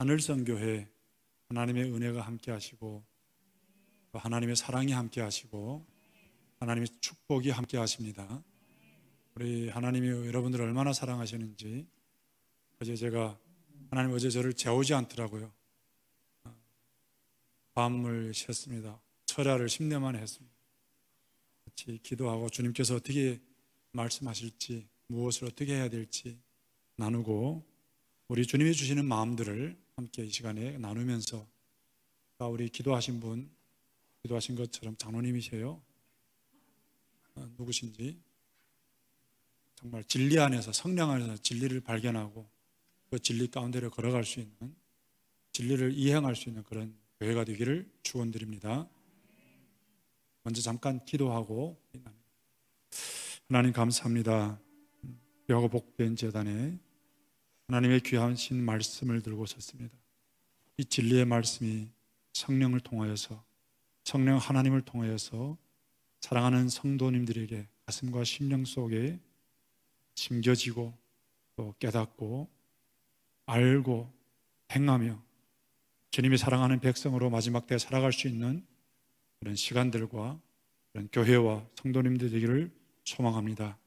하늘성교회 하나님의 은혜가 함께 하시고 하나님의 사랑이 함께 하시고 하나님의 축복이 함께 하십니다. 우리 하나님이 여러분들을 얼마나 사랑하시는지 어제 제가 하나님 어제 저를 재우지 않더라고요. 밤을 샜습니다. 철야를 10년 만에 했습니다. 같이 기도하고 주님께서 어떻게 말씀하실지 무엇을 어떻게 해야 될지 나누고 우리 주님이 주시는 마음들을 함께 이 시간에 나누면서 우리 기도하신 분 기도하신 것처럼 장로님이세요. 누구신지 정말 진리 안에서 성령 안에서 진리를 발견하고 그 진리 가운데로 걸어갈 수 있는 진리를 이행할 수 있는 그런 교회가 되기를 축원드립니다. 먼저 잠깐 기도하고 하나님 감사합니다. 귀하고 복된 제단에 하나님의 귀하신 말씀을 들고 섰습니다. 이 진리의 말씀이 성령을 통하여서 성령 하나님을 통하여서 사랑하는 성도님들에게 가슴과 심령 속에 심겨지고 또 깨닫고 알고 행하며 주님이 사랑하는 백성으로 마지막 때 살아갈 수 있는 그런 시간들과 그런 교회와 성도님들 되기를 소망합니다.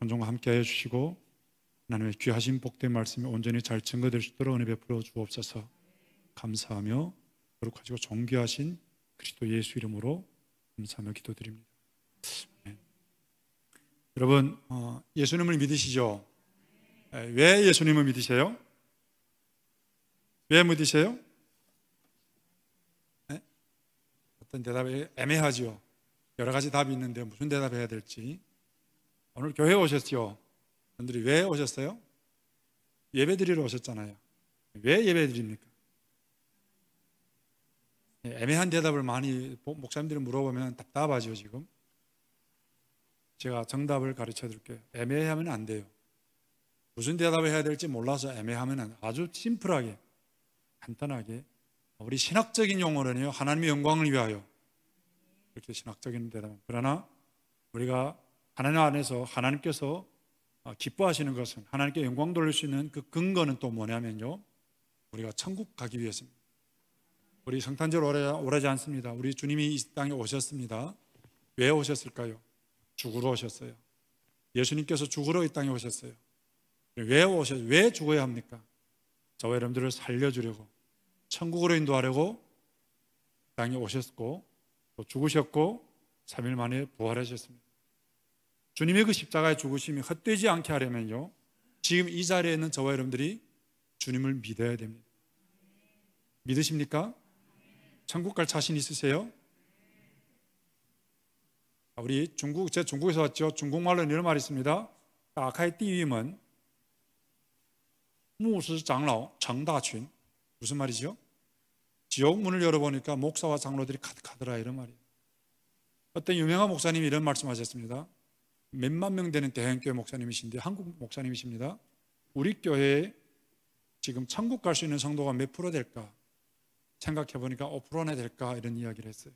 선종과 함께하여 주시고 하나님의 귀하신 복된 말씀이 온전히 잘 증거될 수 있도록 은혜 베풀어 주옵소서. 감사하며 거룩하시고 존귀하신 그리스도 예수 이름으로 감사하며 기도드립니다. 네. 여러분 예수님을 믿으시죠? 왜 예수님을 믿으세요? 왜 믿으세요? 네? 어떤 대답이 애매하죠. 여러 가지 답이 있는데 무슨 대답해야 될지. 오늘 교회에 오셨죠? 여러분들이 왜 오셨어요? 예배 드리러 오셨잖아요. 왜 예배 드립니까? 애매한 대답을 많이 목사님들이 물어보면 답답하죠. 지금 제가 정답을 가르쳐 드릴게요. 애매하면 안 돼요. 무슨 대답을 해야 될지 몰라서 애매하면 안 돼요. 아주 심플하게 간단하게 우리 신학적인 용어로는요 하나님의 영광을 위하여 이렇게 신학적인 대답. 그러나 우리가 하나님 안에서 하나님께서 기뻐하시는 것은 하나님께 영광 돌릴 수 있는 그 근거는 또 뭐냐면요 우리가 천국 가기 위해서입니다. 우리 성탄절 오래지 않습니다. 우리 주님이 이 땅에 오셨습니다. 왜 오셨을까요? 죽으러 오셨어요. 예수님께서 죽으러 이 땅에 오셨어요. 왜 죽어야 합니까? 저와 여러분들을 살려주려고 천국으로 인도하려고 땅에 오셨고 또 죽으셨고 3일 만에 부활하셨습니다. 주님의 그 십자가의 죽으심이 헛되지 않게 하려면요 지금 이 자리에 있는 저와 여러분들이 주님을 믿어야 됩니다. 믿으십니까? 천국 갈 자신 있으세요? 우리 제가 중국에서 왔죠. 중국말로는 이런 말이 있습니다. 다카이 띠위먼 무스 장lao 정다群무슨 말이죠? 지옥문을 열어보니까 목사와 장로들이 가득하더라 이런 말이에요. 어떤 유명한 목사님이 이런 말씀하셨습니다. 몇만 명 되는 대형교회 목사님이신데 한국 목사님이십니다. 우리 교회에 지금 천국 갈 수 있는 성도가 몇 프로 될까? 생각해 보니까 5%나 될까? 이런 이야기를 했어요.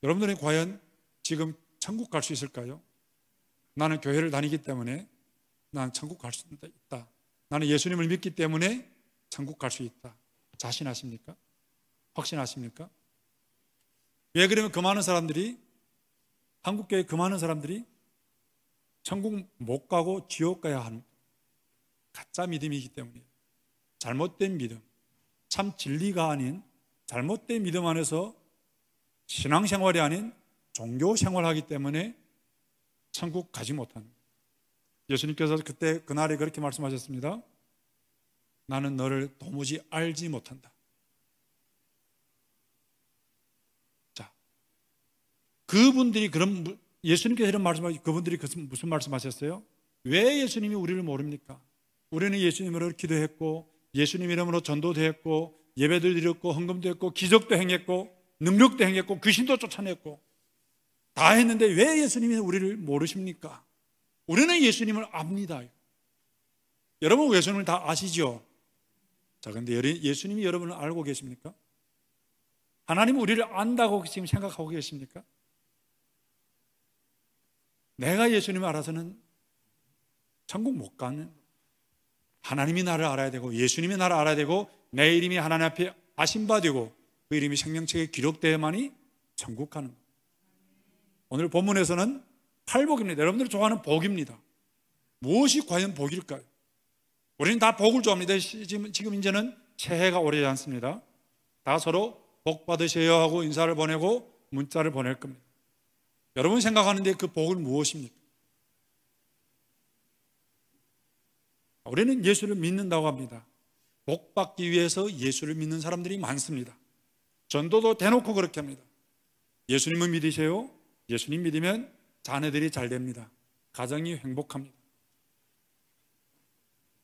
여러분들이 과연 지금 천국 갈 수 있을까요? 나는 교회를 다니기 때문에 나는 천국 갈 수 있다. 나는 예수님을 믿기 때문에 천국 갈 수 있다. 자신하십니까? 확신하십니까? 왜 그러면 그 많은 사람들이 한국교회 그 많은 사람들이 천국 못 가고 지옥 가야 하는 가짜 믿음이기 때문이에요. 잘못된 믿음, 참 진리가 아닌 잘못된 믿음 안에서 신앙생활이 아닌 종교생활하기 때문에 천국 가지 못합니다. 예수님께서 그때 그날에 그렇게 말씀하셨습니다. 나는 너를 도무지 알지 못한다. 자, 그분들이 그런 예수님께서 이런 말씀하셨 그분들이 무슨 말씀하셨어요? 왜 예수님이 우리를 모릅니까? 우리는 예수님으로 기도했고 예수님 이름으로 전도도 했고 예배도 드렸고 헌금도 했고 기적도 행했고 능력도 행했고 귀신도 쫓아냈고 다 했는데 왜 예수님이 우리를 모르십니까? 우리는 예수님을 압니다. 여러분 예수님을 다 아시죠? 자, 근데 예수님이 여러분을 알고 계십니까? 하나님은 우리를 안다고 지금 생각하고 계십니까? 내가 예수님을 알아서는 천국 못 가는 하나님이 나를 알아야 되고 예수님이 나를 알아야 되고 내 이름이 하나님 앞에 아신바되고 그 이름이 생명책에 기록되어야만이 천국 가는 거예요. 오늘 본문에서는 팔복입니다. 여러분들이 좋아하는 복입니다. 무엇이 과연 복일까요? 우리는 다 복을 좋아합니다. 지금 이제는 새해가 오래지 않습니다. 다 서로 복 받으세요 하고 인사를 보내고 문자를 보낼 겁니다. 여러분 생각하는데 그 복은 무엇입니까? 우리는 예수를 믿는다고 합니다. 복 받기 위해서 예수를 믿는 사람들이 많습니다. 전도도 대놓고 그렇게 합니다. 예수님을 믿으세요. 예수님 믿으면 자녀들이 잘 됩니다. 가정이 행복합니다.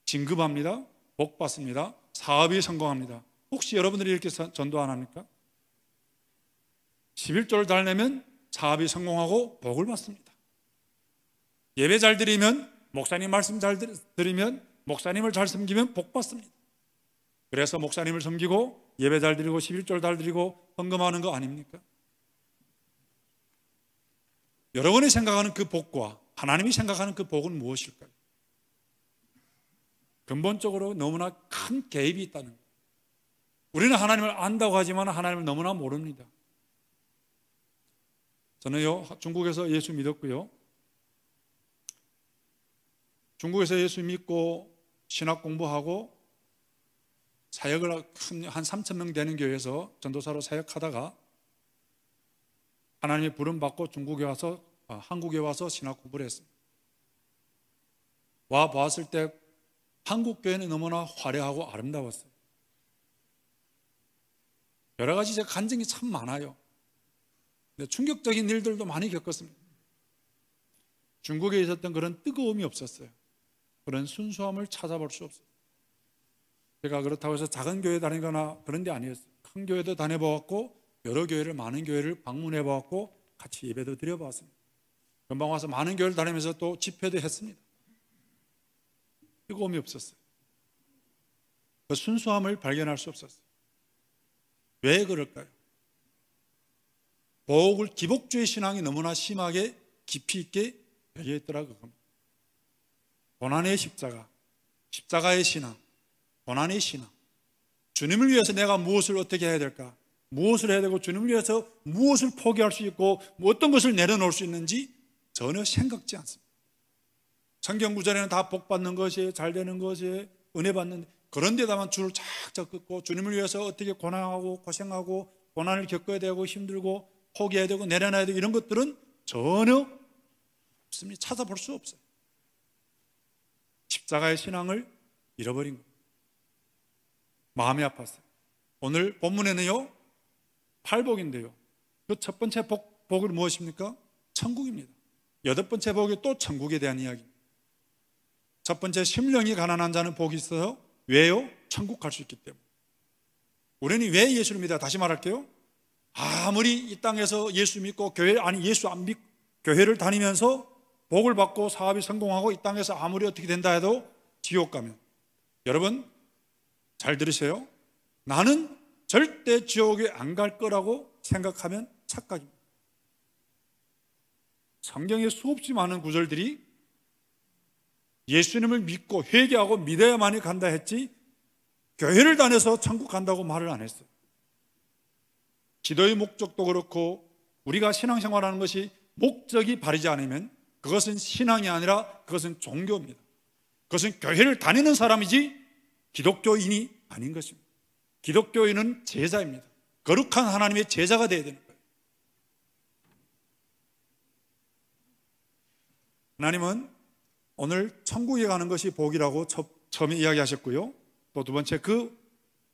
진급합니다. 복 받습니다. 사업이 성공합니다. 혹시 여러분들이 이렇게 전도 안 합니까? 11조를 잘 내면 사업이 성공하고 복을 받습니다. 예배 잘 드리면, 목사님 말씀 잘 드리면, 목사님을 잘 섬기면 복 받습니다. 그래서 목사님을 섬기고 예배 잘 드리고 11조를 잘 드리고 헌금하는 거 아닙니까? 여러분이 생각하는 그 복과 하나님이 생각하는 그 복은 무엇일까요? 근본적으로 너무나 큰 개입이 있다는 거예요. 우리는 하나님을 안다고 하지만 하나님을 너무나 모릅니다. 저는요, 중국에서 예수 믿었고요. 중국에서 예수 믿고 신학 공부하고 사역을 한 3,000명 되는 교회에서 전도사로 사역하다가 하나님의 부름 받고 한국에 와서 신학 공부를 했습니다. 와 보았을 때 한국 교회는 너무나 화려하고 아름다웠어요. 여러 가지 제 간증이 참 많아요. 근데 충격적인 일들도 많이 겪었습니다. 중국에 있었던 그런 뜨거움이 없었어요. 그런 순수함을 찾아볼 수 없어요. 제가 그렇다고 해서 작은 교회 다니거나 그런 데 아니었어요. 큰 교회도 다녀보았고 여러 교회를, 많은 교회를 방문해보았고 같이 예배도 드려보았습니다. 금방 와서 많은 교회를 다니면서 또 집회도 했습니다. 뜨거움이 없었어요. 그 순수함을 발견할 수 없었어요. 왜 그럴까요? 기복주의 신앙이 너무나 심하게 깊이 있게 배겨 있더라고요. 고난의 십자가, 십자가의 신앙, 고난의 신앙. 주님을 위해서 내가 무엇을 어떻게 해야 될까? 무엇을 해야 되고 주님을 위해서 무엇을 포기할 수 있고 어떤 것을 내려놓을 수 있는지 전혀 생각지 않습니다. 성경 구절에는 다 복 받는 것이, 잘 되는 것이, 은혜 받는, 그런 데다만 줄을 쫙쫙 긋고 주님을 위해서 어떻게 고난하고 고생하고 고난을 겪어야 되고 힘들고 포기해야 되고 내려놔야 되고 이런 것들은 전혀 없습니다. 찾아볼 수 없어요. 십자가의 신앙을 잃어버린 거예요. 마음이 아팠어요. 오늘 본문에는요, 팔복인데요. 그 첫 번째 복은 무엇입니까? 천국입니다. 여덟 번째 복이 또 천국에 대한 이야기입니다. 첫 번째, 심령이 가난한 자는 복이 있어요. 왜요? 천국 갈 수 있기 때문에. 우리는 왜 예수를 믿어요? 다시 말할게요. 아무리 이 땅에서 예수 믿고 예수 안 믿고 교회를 다니면서 복을 받고 사업이 성공하고 이 땅에서 아무리 어떻게 된다 해도 지옥 가면, 여러분 잘 들으세요. 나는 절대 지옥에 안 갈 거라고 생각하면 착각입니다. 성경에 수없이 많은 구절들이 예수님을 믿고 회개하고 믿어야만이 간다 했지 교회를 다녀서 천국 간다고 말을 안 했어요. 기도의 목적도 그렇고 우리가 신앙생활하는 것이 목적이 바르지 않으면 그것은 신앙이 아니라 그것은 종교입니다. 그것은 교회를 다니는 사람이지 기독교인이 아닌 것입니다. 기독교인은 제자입니다. 거룩한 하나님의 제자가 되어야 되는 거예요. 하나님은 오늘 천국에 가는 것이 복이라고 처음에 이야기하셨고요. 또 두 번째, 그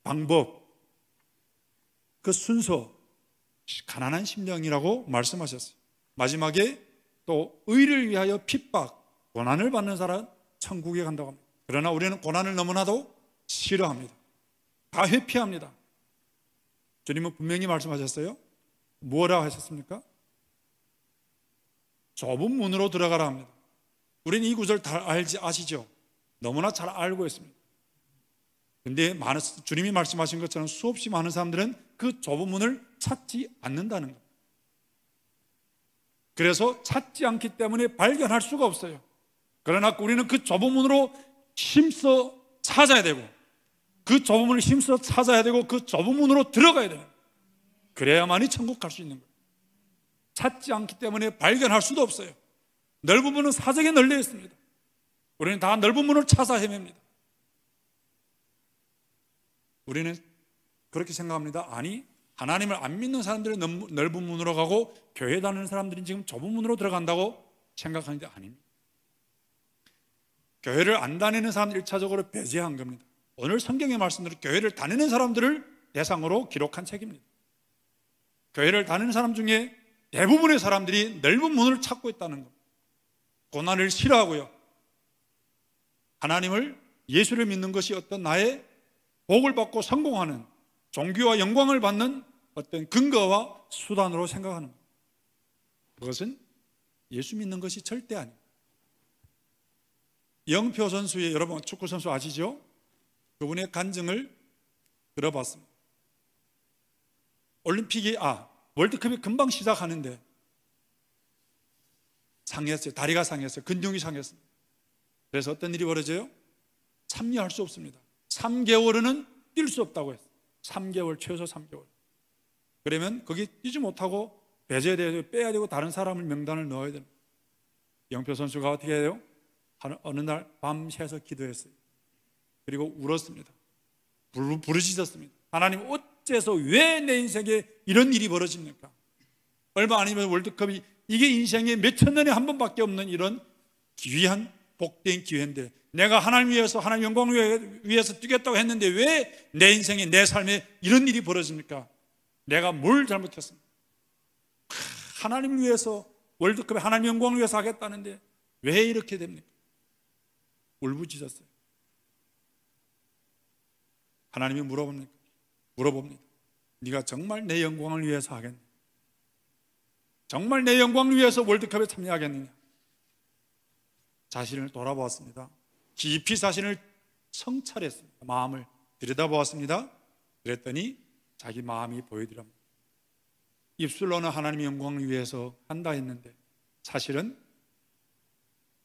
방법, 그 순서, 가난한 심령이라고 말씀하셨어요. 마지막에 또 의를 위하여 핍박, 고난을 받는 사람 천국에 간다고 합니다. 그러나 우리는 고난을 너무나도 싫어합니다. 다 회피합니다. 주님은 분명히 말씀하셨어요. 뭐라고 하셨습니까? 좁은 문으로 들어가라 합니다. 우리는 이 구절 다 아시죠? 너무나 잘 알고 있습니다. 그런데 주님이 말씀하신 것처럼 수없이 많은 사람들은 그 좁은 문을 찾지 않는다는 것. 그래서 찾지 않기 때문에 발견할 수가 없어요. 그러나 우리는 그 좁은 문으로 힘써 찾아야 되고 그 좁은 문을 힘써 찾아야 되고 그 좁은 문으로 들어가야 되는 거예요. 그래야만이 천국 갈 수 있는 거예요. 찾지 않기 때문에 발견할 수도 없어요. 넓은 문은 사정에 널려 있습니다. 우리는 다 넓은 문을 찾아 헤맵니다. 우리는 그렇게 생각합니다. 아니, 하나님을 안 믿는 사람들이 넓은 문으로 가고 교회 다니는 사람들이 지금 좁은 문으로 들어간다고 생각하는데 아닙니다. 교회를 안 다니는 사람들 1차적으로 배제한 겁니다. 오늘 성경의 말씀대로 교회를 다니는 사람들을 대상으로 기록한 책입니다. 교회를 다니는 사람 중에 대부분의 사람들이 넓은 문을 찾고 있다는 것, 고난을 싫어하고요, 하나님을, 예수를 믿는 것이 어떤 나의 복을 받고 성공하는, 종교와 영광을 받는 어떤 근거와 수단으로 생각하는 것, 그것은 예수 믿는 것이 절대 아닙니다. 영표 선수의, 여러분 축구 선수 아시죠? 그분의 간증을 들어봤습니다. 올림픽이 월드컵이 금방 시작하는데 상했어요. 다리가 상했어요. 근육이 상했습니다. 그래서 어떤 일이 벌어져요? 참여할 수 없습니다. 3개월은 뛸 수 없다고 했어요. 3개월, 최소 3개월. 그러면 거기 뛰지 못하고 배제돼야 되고 빼야 되고 다른 사람을 명단을 넣어야 됩니다. 영표 선수가 어떻게 해요? 어느 날 밤새서 기도했어요. 그리고 울었습니다. 부르짖었습니다. 하나님, 어째서 왜 내 인생에 이런 일이 벌어집니까? 얼마 아니면 월드컵이, 이게 인생에 몇천 년에 한 번밖에 없는 이런 귀한 복된 기회인데 내가 하나님 위해서, 하나님 영광을 위해서 뛰겠다고 했는데 왜 내 인생에, 내 삶에 이런 일이 벌어집니까? 내가 뭘 잘못했습니까? 하나님을 위해서, 월드컵에 하나님 영광을 위해서 하겠다는데 왜 이렇게 됩니까? 울부짖었어요. 하나님이 물어봅니다. 네가 정말 내 영광을 위해서 하겠냐? 정말 내 영광을 위해서 월드컵에 참여하겠느냐? 자신을 돌아보았습니다. 깊이 자신을 성찰했습니다. 마음을 들여다보았습니다. 그랬더니 자기 마음이 보이더랍니다. 입술로는 하나님의 영광을 위해서 한다 했는데 사실은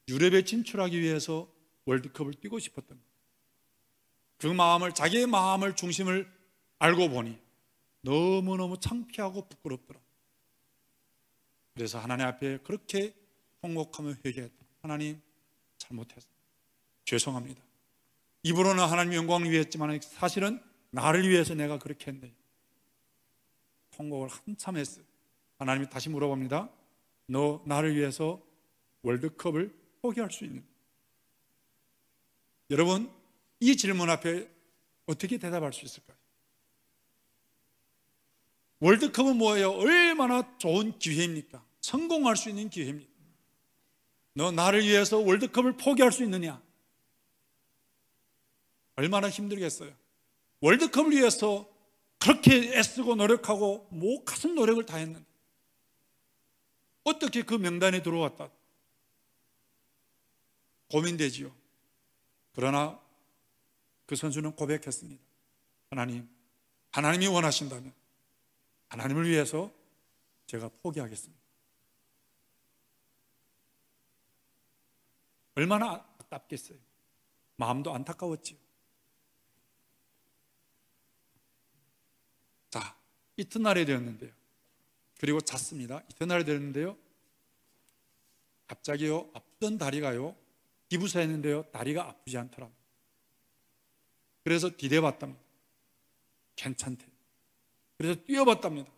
유럽에 진출하기 위해서 월드컵을 뛰고 싶었던 거예요. 그 마음을, 자기의 마음을, 중심을 알고 보니 너무너무 창피하고 부끄럽더라. 그래서 하나님 앞에 그렇게 통곡하며 회개했다. 하나님, 잘못했어. 죄송합니다. 입으로는 하나님 영광을 위했지만 사실은 나를 위해서 내가 그렇게 했네. 통곡을 한참 했어요. 하나님이 다시 물어봅니다. 너 나를 위해서 월드컵을 포기할 수 있는? 여러분, 이 질문 앞에 어떻게 대답할 수 있을까요? 월드컵은 뭐예요? 얼마나 좋은 기회입니까? 성공할 수 있는 기회입니다. 너 나를 위해서 월드컵을 포기할 수 있느냐? 얼마나 힘들겠어요. 월드컵을 위해서 그렇게 애쓰고 노력하고 몫한 노력을 다 했는데 어떻게 그 명단에 들어왔다? 고민되지요. 그러나 그 선수는 고백했습니다. 하나님, 하나님이 원하신다면 하나님을 위해서 제가 포기하겠습니다. 얼마나 안타깝겠어요. 마음도 안타까웠지요. 자, 이튿날이 되었는데요. 그리고 잤습니다. 이튿날이 되었는데요. 갑자기요, 아프던 다리가요, 기부사했는데요, 다리가 아프지 않더랍니다. 그래서 디뎌봤답니다. 괜찮대. 그래서 뛰어봤답니다.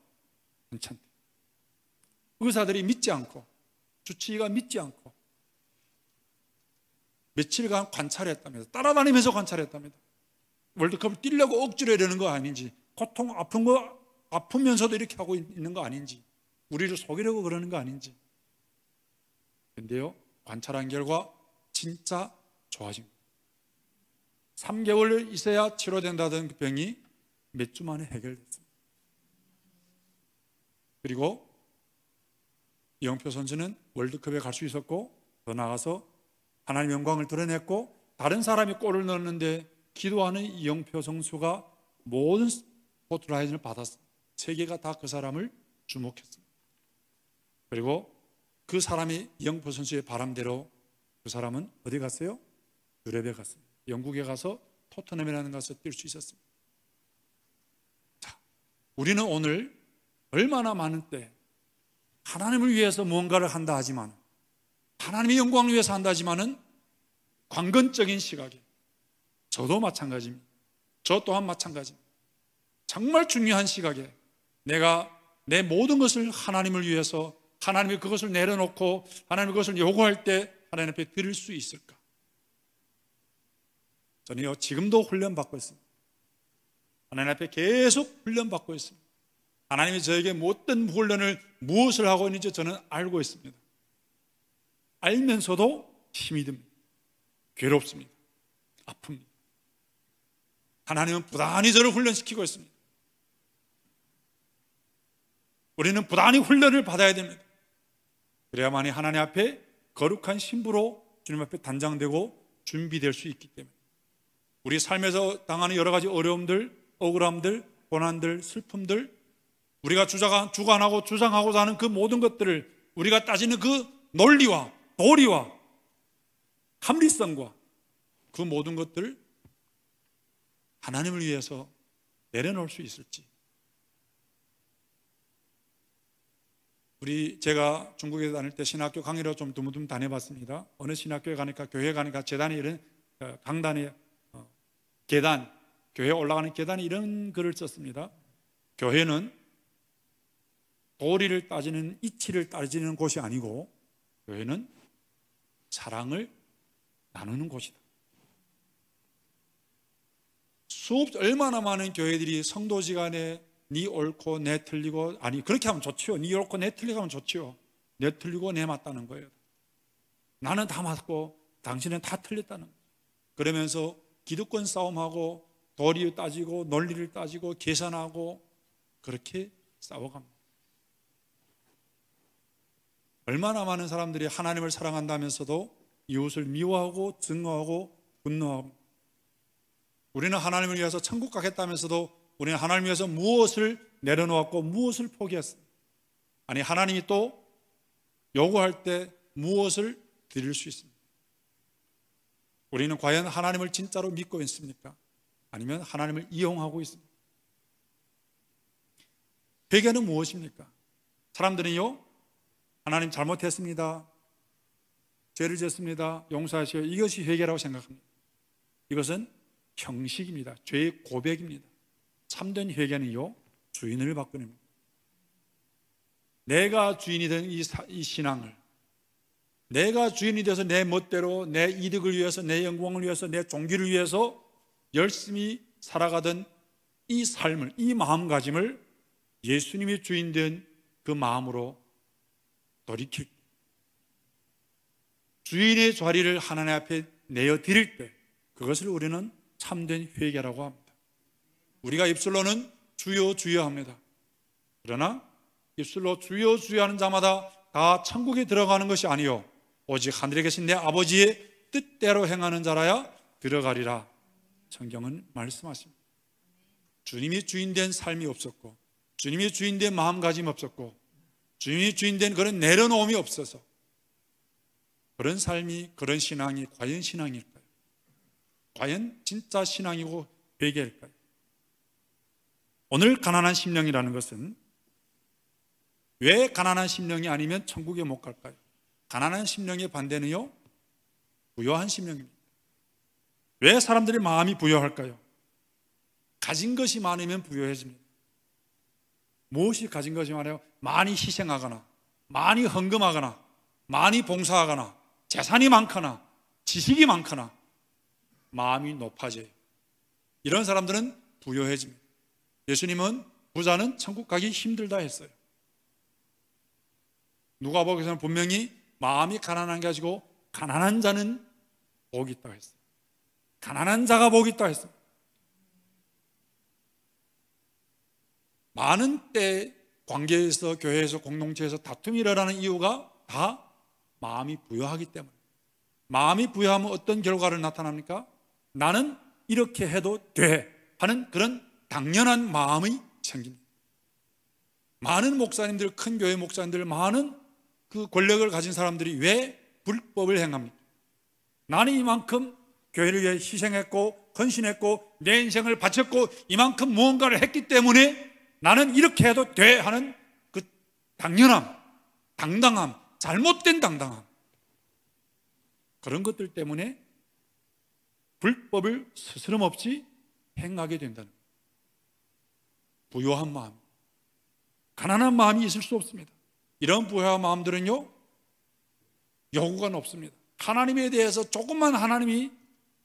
괜찮대. 의사들이 믿지 않고, 주치의가 믿지 않고 며칠간 관찰했답니다. 따라다니면서 관찰했답니다. 월드컵을 뛰려고 억지로 하려는 거 아닌지, 고통 아프면서도 이렇게 하고 있는 거 아닌지, 우리를 속이려고 그러는 거 아닌지. 근데요, 관찰한 결과 진짜 좋아진 거예요. 3개월 있어야 치료된다던 그 병이 몇 주 만에 해결됐습니다. 그리고 이영표 선수는 월드컵에 갈 수 있었고, 더 나아가서 하나님의 영광을 드러냈고, 다른 사람이 골을 넣었는데 기도하는 이영표 선수가 모든 스포트라이트를 받았습니다. 세계가 다 그 사람을 주목했습니다. 그리고 그 사람이 이영표 선수의 바람대로 그 사람은 어디 갔어요? 유럽에 갔습니다. 영국에 가서 토트넘이라는 곳에서 뛸 수 있었습니다. 자, 우리는 오늘 얼마나 많은 때 하나님을 위해서 무언가를 한다 하지만, 하나님의 영광을 위해서 한다 하지만은 관건적인 시각에, 저도 마찬가지입니다. 저 또한 마찬가지입니다. 정말 중요한 시각에 내가 내 모든 것을 하나님을 위해서, 하나님이 그것을 내려놓고 하나님이 그것을 요구할 때 하나님 앞에 드릴 수 있을까? 저는요, 지금도 훈련받고 있습니다. 하나님 앞에 계속 훈련받고 있습니다. 하나님이 저에게 어떤 훈련을, 무엇을 하고 있는지 저는 알고 있습니다. 알면서도 힘이 듭니다. 괴롭습니다. 아픕니다. 하나님은 부단히 저를 훈련시키고 있습니다. 우리는 부단히 훈련을 받아야 됩니다. 그래야만이 하나님 앞에 거룩한 신부로 주님 앞에 단장되고 준비될 수 있기 때문에, 우리 삶에서 당하는 여러 가지 어려움들, 억울함들, 고난들, 슬픔들, 우리가 주관하고 주장하고자 하는 그 모든 것들을, 우리가 따지는 그 논리와 도리와 합리성과 그 모든 것들을 하나님을 위해서 내려놓을 수 있을지. 제가 중국에 다닐 때 신학교 강의로 좀 드문드문 다녀봤습니다. 어느 신학교에 가니까, 교회에 가니까 재단에 이런 강단에 계단, 교회에 올라가는 계단에 이런 글을 썼습니다. 교회는 도리를 따지는, 이치를 따지는 곳이 아니고 교회는 사랑을 나누는 곳이다. 얼마나 많은 교회들이 성도지간에 네 옳고 내 틀리고, 아니 그렇게 하면 좋지요. 네 옳고 내 틀리고 하면 좋지요. 내 틀리고 내 맞다는 거예요. 나는 다 맞고 당신은 다 틀렸다는 거예요. 그러면서 기득권 싸움하고 도리를 따지고 논리를 따지고 계산하고 그렇게 싸워갑니다. 얼마나 많은 사람들이 하나님을 사랑한다면서도 이웃을 미워하고 증오하고 분노하고, 우리는 하나님을 위해서 천국 가겠다면서도 우리는 하나님을 위해서 무엇을 내려놓았고 무엇을 포기했습니다. 아니, 하나님이 또 요구할 때 무엇을 드릴 수 있습니다. 우리는 과연 하나님을 진짜로 믿고 있습니까? 아니면 하나님을 이용하고 있습니까? 회개는 무엇입니까? 사람들은요, 하나님 잘못했습니다, 죄를 지었습니다, 용서하시오, 이것이 회개라고 생각합니다. 이것은 형식입니다. 죄의 고백입니다. 참된 회개는요, 주인을 바꾸는, 내가 주인이 된 이 신앙을, 내가 주인이 돼서 내 멋대로 내 이득을 위해서, 내 영광을 위해서, 내 종기를 위해서 열심히 살아가던 이 삶을, 이 마음가짐을 예수님이 주인 된 그 마음으로 돌이킬, 주인의 자리를 하나님 앞에 내어 드릴 때, 그것을 우리는 참된 회개라고 합니다. 우리가 입술로는 주여 주여 합니다. 그러나 입술로 주여 주여 하는 자마다 다 천국에 들어가는 것이 아니요 오직 하늘에 계신 내 아버지의 뜻대로 행하는 자라야 들어가리라, 성경은 말씀하십니다. 주님이 주인된 삶이 없었고, 주님이 주인된 마음가짐이 없었고, 주님이 주인된 그런 내려놓음이 없어서 그런 삶이, 그런 신앙이 과연 신앙일까요? 과연 진짜 신앙이고 회개일까요? 오늘 가난한 심령이라는 것은 왜 가난한 심령이 아니면 천국에 못 갈까요? 가난한 심령의 반대는요, 부요한 심령입니다. 왜 사람들이 마음이 부요할까요? 가진 것이 많으면 부요해집니다. 무엇이 가진 것이 많아요? 많이 희생하거나, 많이 헌금하거나, 많이 봉사하거나, 재산이 많거나, 지식이 많거나 마음이 높아져요. 이런 사람들은 부요해집니다. 예수님은 부자는 천국 가기 힘들다 했어요. 누가복음에서는 분명히 마음이 가난한 게 가지고 가난한 자는 복이 있다고 했어요. 가난한 자가 복이 있다고 했어요. 많은 때 관계에서, 교회에서, 공동체에서 다툼이 일어나는 이유가 다 마음이 부요하기 때문에. 마음이 부요하면 어떤 결과를 나타납니까? 나는 이렇게 해도 돼 하는 그런 당연한 마음이 생깁니다. 많은 목사님들, 큰 교회 목사님들, 많은 그 권력을 가진 사람들이 왜 불법을 행합니까? 나는 이만큼 교회를 위해 희생했고 헌신했고 내 인생을 바쳤고 이만큼 무언가를 했기 때문에 나는 이렇게 해도 돼 하는 그 당연함, 당당함, 잘못된 당당함, 그런 것들 때문에 불법을 스스럼없이 행하게 된다는 거예요. 부요한 마음, 가난한 마음이 있을 수 없습니다. 이런 부요한 마음들은요, 요구가 높습니다. 하나님에 대해서 조금만 하나님이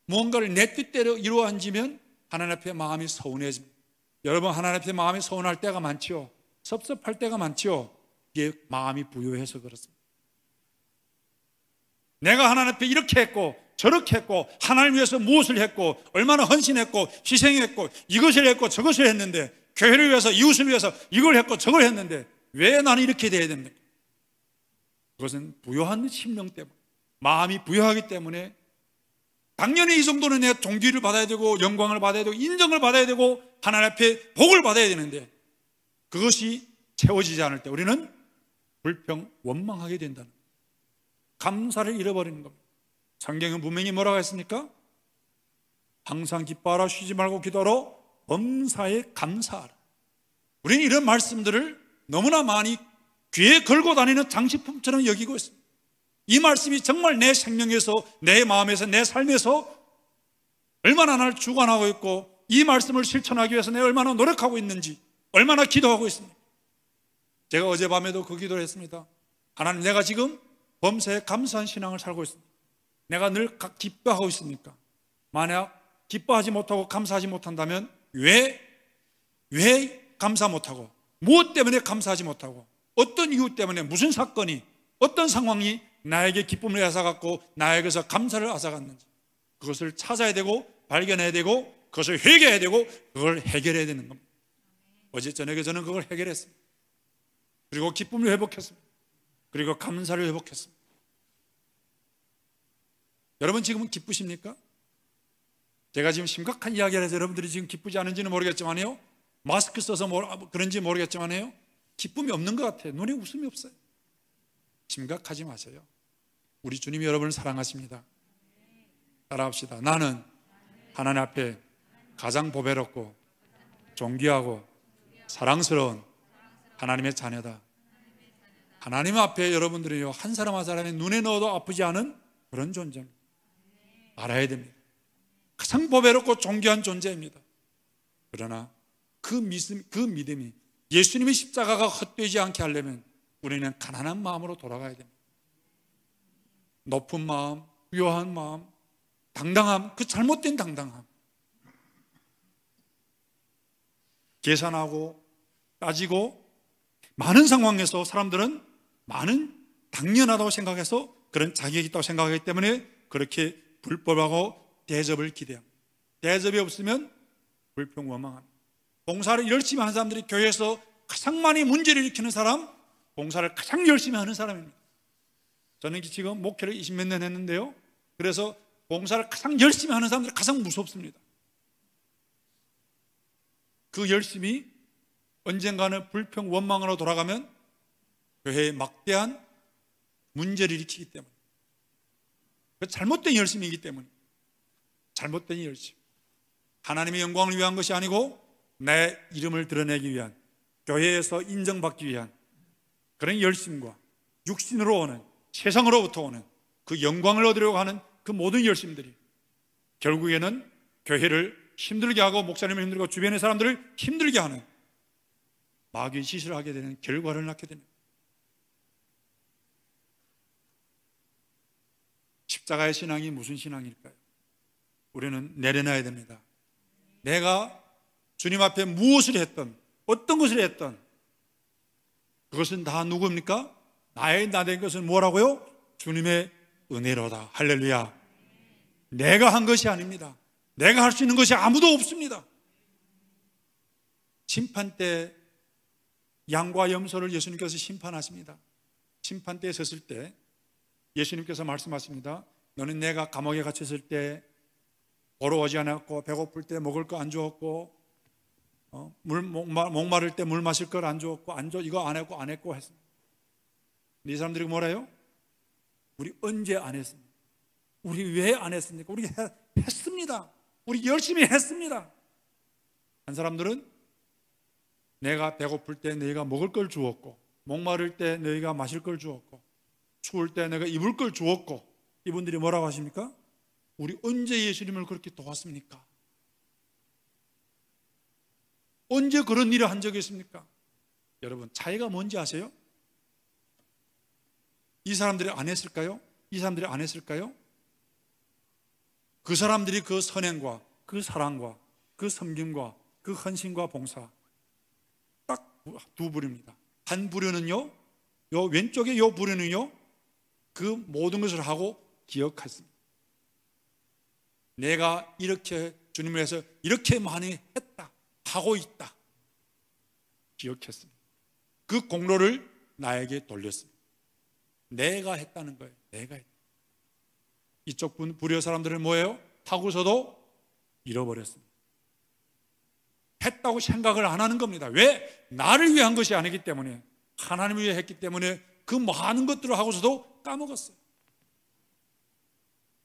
무언가를 내 뜻대로 이루어 앉으면 하나님 앞에 마음이 서운해집니다. 여러분, 하나님 앞에 마음이 서운할 때가 많지요. 섭섭할 때가 많지요. 이게 마음이 부요해서 그렇습니다. 내가 하나님 앞에 이렇게 했고 저렇게 했고 하나님 위해서 무엇을 했고 얼마나 헌신했고 희생했고 이것을 했고 저것을 했는데, 교회를 위해서 이웃을 위해서 이걸 했고 저걸 했는데 왜 나는 이렇게 돼야 됩니까? 그것은 부요한 심령 때문에, 마음이 부요하기 때문에 당연히 이 정도는 내 존귀를 받아야 되고 영광을 받아야 되고 인정을 받아야 되고 하나님 앞에 복을 받아야 되는데, 그것이 채워지지 않을 때 우리는 불평, 원망하게 된다는 거예요. 감사를 잃어버리는 겁니다. 성경은 분명히 뭐라고 했습니까? 항상 기뻐하라, 쉬지 말고 기도하라, 범사에 감사하라. 우리는 이런 말씀들을 너무나 많이 귀에 걸고 다니는 장식품처럼 여기고 있습니다. 이 말씀이 정말 내 생명에서, 내 마음에서, 내 삶에서 얼마나 나를 주관하고 있고, 이 말씀을 실천하기 위해서 내가 얼마나 노력하고 있는지, 얼마나 기도하고 있습니다. 제가 어젯밤에도 그 기도를 했습니다. 하나님, 내가 지금 범사에 감사한 신앙을 살고 있습니다. 내가 늘 기뻐하고 있습니까? 만약 기뻐하지 못하고 감사하지 못한다면 왜 감사 못하고, 무엇 때문에 감사하지 못하고, 어떤 이유 때문에, 무슨 사건이, 어떤 상황이 나에게 기쁨을 앗아갔고 나에게서 감사를 앗아갔는지, 그것을 찾아야 되고 발견해야 되고 그것을 회개해야 되고 그걸 해결해야 되는 겁니다. 어제 저녁에 저는 그걸 해결했습니다. 그리고 기쁨을 회복했습니다. 그리고 감사를 회복했습니다. 여러분 지금은 기쁘십니까? 제가 지금 심각한 이야기를 해서 여러분들이 지금 기쁘지 않은지는 모르겠지만요, 마스크 써서 그런지 모르겠지만요, 기쁨이 없는 것 같아요. 눈에 웃음이 없어요. 심각하지 마세요. 우리 주님이 여러분을 사랑하십니다. 따라합시다. 나는 하나님 앞에 가장 보배롭고 존귀하고 사랑스러운 하나님의 자녀다. 하나님 앞에 여러분들이요, 한 사람 한 사람의 눈에 넣어도 아프지 않은 그런 존재입니다. 알아야 됩니다. 가장 보배롭고 존귀한 존재입니다. 그러나 그 믿음이 예수님의 십자가가 헛되지 않게 하려면 우리는 가난한 마음으로 돌아가야 됩니다. 높은 마음, 부요한 마음, 당당함, 그 잘못된 당당함, 계산하고 따지고 많은 상황에서 사람들은 많은 당연하다고 생각해서 그런 자격이 있다고 생각하기 때문에 그렇게 불법하고 대접을 기대합니다. 대접이 없으면 불평원망합니다. 봉사를 열심히 하는 사람들이 교회에서 가장 많이 문제를 일으키는 사람, 봉사를 가장 열심히 하는 사람입니다. 저는 지금 목회를 20몇 년 했는데요, 그래서 봉사를 가장 열심히 하는 사람들이 가장 무섭습니다. 그 열심히 언젠가는 불평, 원망으로 돌아가면 교회에 막대한 문제를 일으키기 때문에, 그 잘못된 열심이기 때문에, 잘못된 열심, 하나님의 영광을 위한 것이 아니고 내 이름을 드러내기 위한, 교회에서 인정받기 위한 그런 열심과 육신으로 오는, 세상으로부터 오는 그 영광을 얻으려고 하는 그 모든 열심들이 결국에는 교회를 힘들게 하고 목사님을 힘들게 하고 주변의 사람들을 힘들게 하는 마귀의 짓을 하게 되는 결과를 낳게 됩니다. 십자가의 신앙이 무슨 신앙일까요? 우리는 내려놔야 됩니다. 내가 주님 앞에 무엇을 했던, 어떤 것을 했던, 그것은 다 누구입니까? 나 된 것은 뭐라고요? 주님의 은혜로다. 할렐루야. 내가 한 것이 아닙니다. 내가 할 수 있는 것이 아무도 없습니다. 심판 때 양과 염소를 예수님께서 심판하십니다. 심판대에 섰을 때 예수님께서 말씀하십니다. 너는 내가 감옥에 갇혔을 때 보러 오지 않았고, 배고플 때 먹을 거 안 주었고, 목마를 때 물 마실 걸 안 주었고, 이거 안 했고 했습니다. 이 사람들이 뭐래요? 우리 언제 안 했습니까? 우리 왜 안 했습니까? 우리 했습니다. 우리 열심히 했습니다. 한 사람들은 내가 배고플 때 너희가 먹을 걸 주었고, 목마를 때 너희가 마실 걸 주었고, 추울 때 내가 입을 걸 주었고, 이분들이 뭐라고 하십니까? 우리 언제 예수님을 그렇게 도왔습니까? 언제 그런 일을 한 적이 있습니까? 여러분, 차이가 뭔지 아세요? 이 사람들이 안 했을까요? 이 사람들이 안 했을까요? 그 사람들이 그 선행과 그 사랑과 그 섬김과 그 헌신과 봉사, 딱 두 부류입니다. 한 부류는요, 요 왼쪽에 요 부류는요, 그 모든 것을 하고 기억했습니다. 내가 이렇게 주님을 위해서 이렇게 많이 했다, 하고 있다, 기억했습니다. 그 공로를 나에게 돌렸습니다. 내가 했다는 거예요. 내가 했다. 이쪽 부류 사람들은 뭐예요? 하고서도 잃어버렸습니다. 했다고 생각을 안 하는 겁니다. 왜? 나를 위한 것이 아니기 때문에, 하나님을 위해 했기 때문에 그 많은 것들을 하고서도 까먹었어요.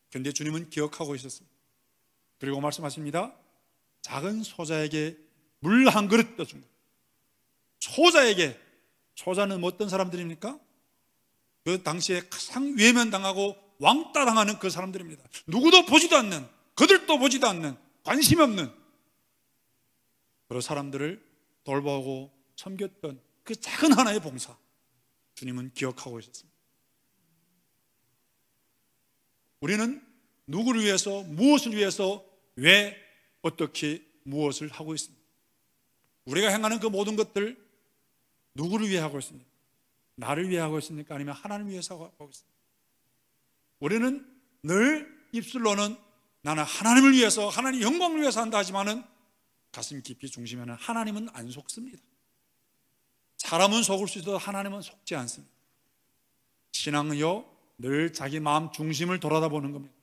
그런데 주님은 기억하고 있었습니다. 그리고 말씀하십니다. 작은 소자에게 물 한 그릇 떠준 거예요. 소자에게, 소자는 어떤 사람들입니까? 그 당시에 가장 외면당하고 왕따당하는 그 사람들입니다. 누구도 보지도 않는, 그들도 보지도 않는, 관심 없는 그런 사람들을 돌보고 섬겼던 그 작은 하나의 봉사, 주님은 기억하고 있었습니다. 우리는 누구를 위해서, 무엇을 위해서, 왜, 어떻게, 무엇을 하고 있습니다. 우리가 행하는 그 모든 것들 누구를 위해 하고 있습니까? 나를 위해 하고 있습니까? 아니면 하나님을 위해서 하고 있습니까? 우리는 늘 입술로는 나는 하나님을 위해서, 하나님 영광을 위해서 한다 하지만은 가슴 깊이 중심에는 하나님은 안 속습니다. 사람은 속을 수 있어도 하나님은 속지 않습니다. 신앙은요, 늘 자기 마음 중심을 돌아다보는 겁니다.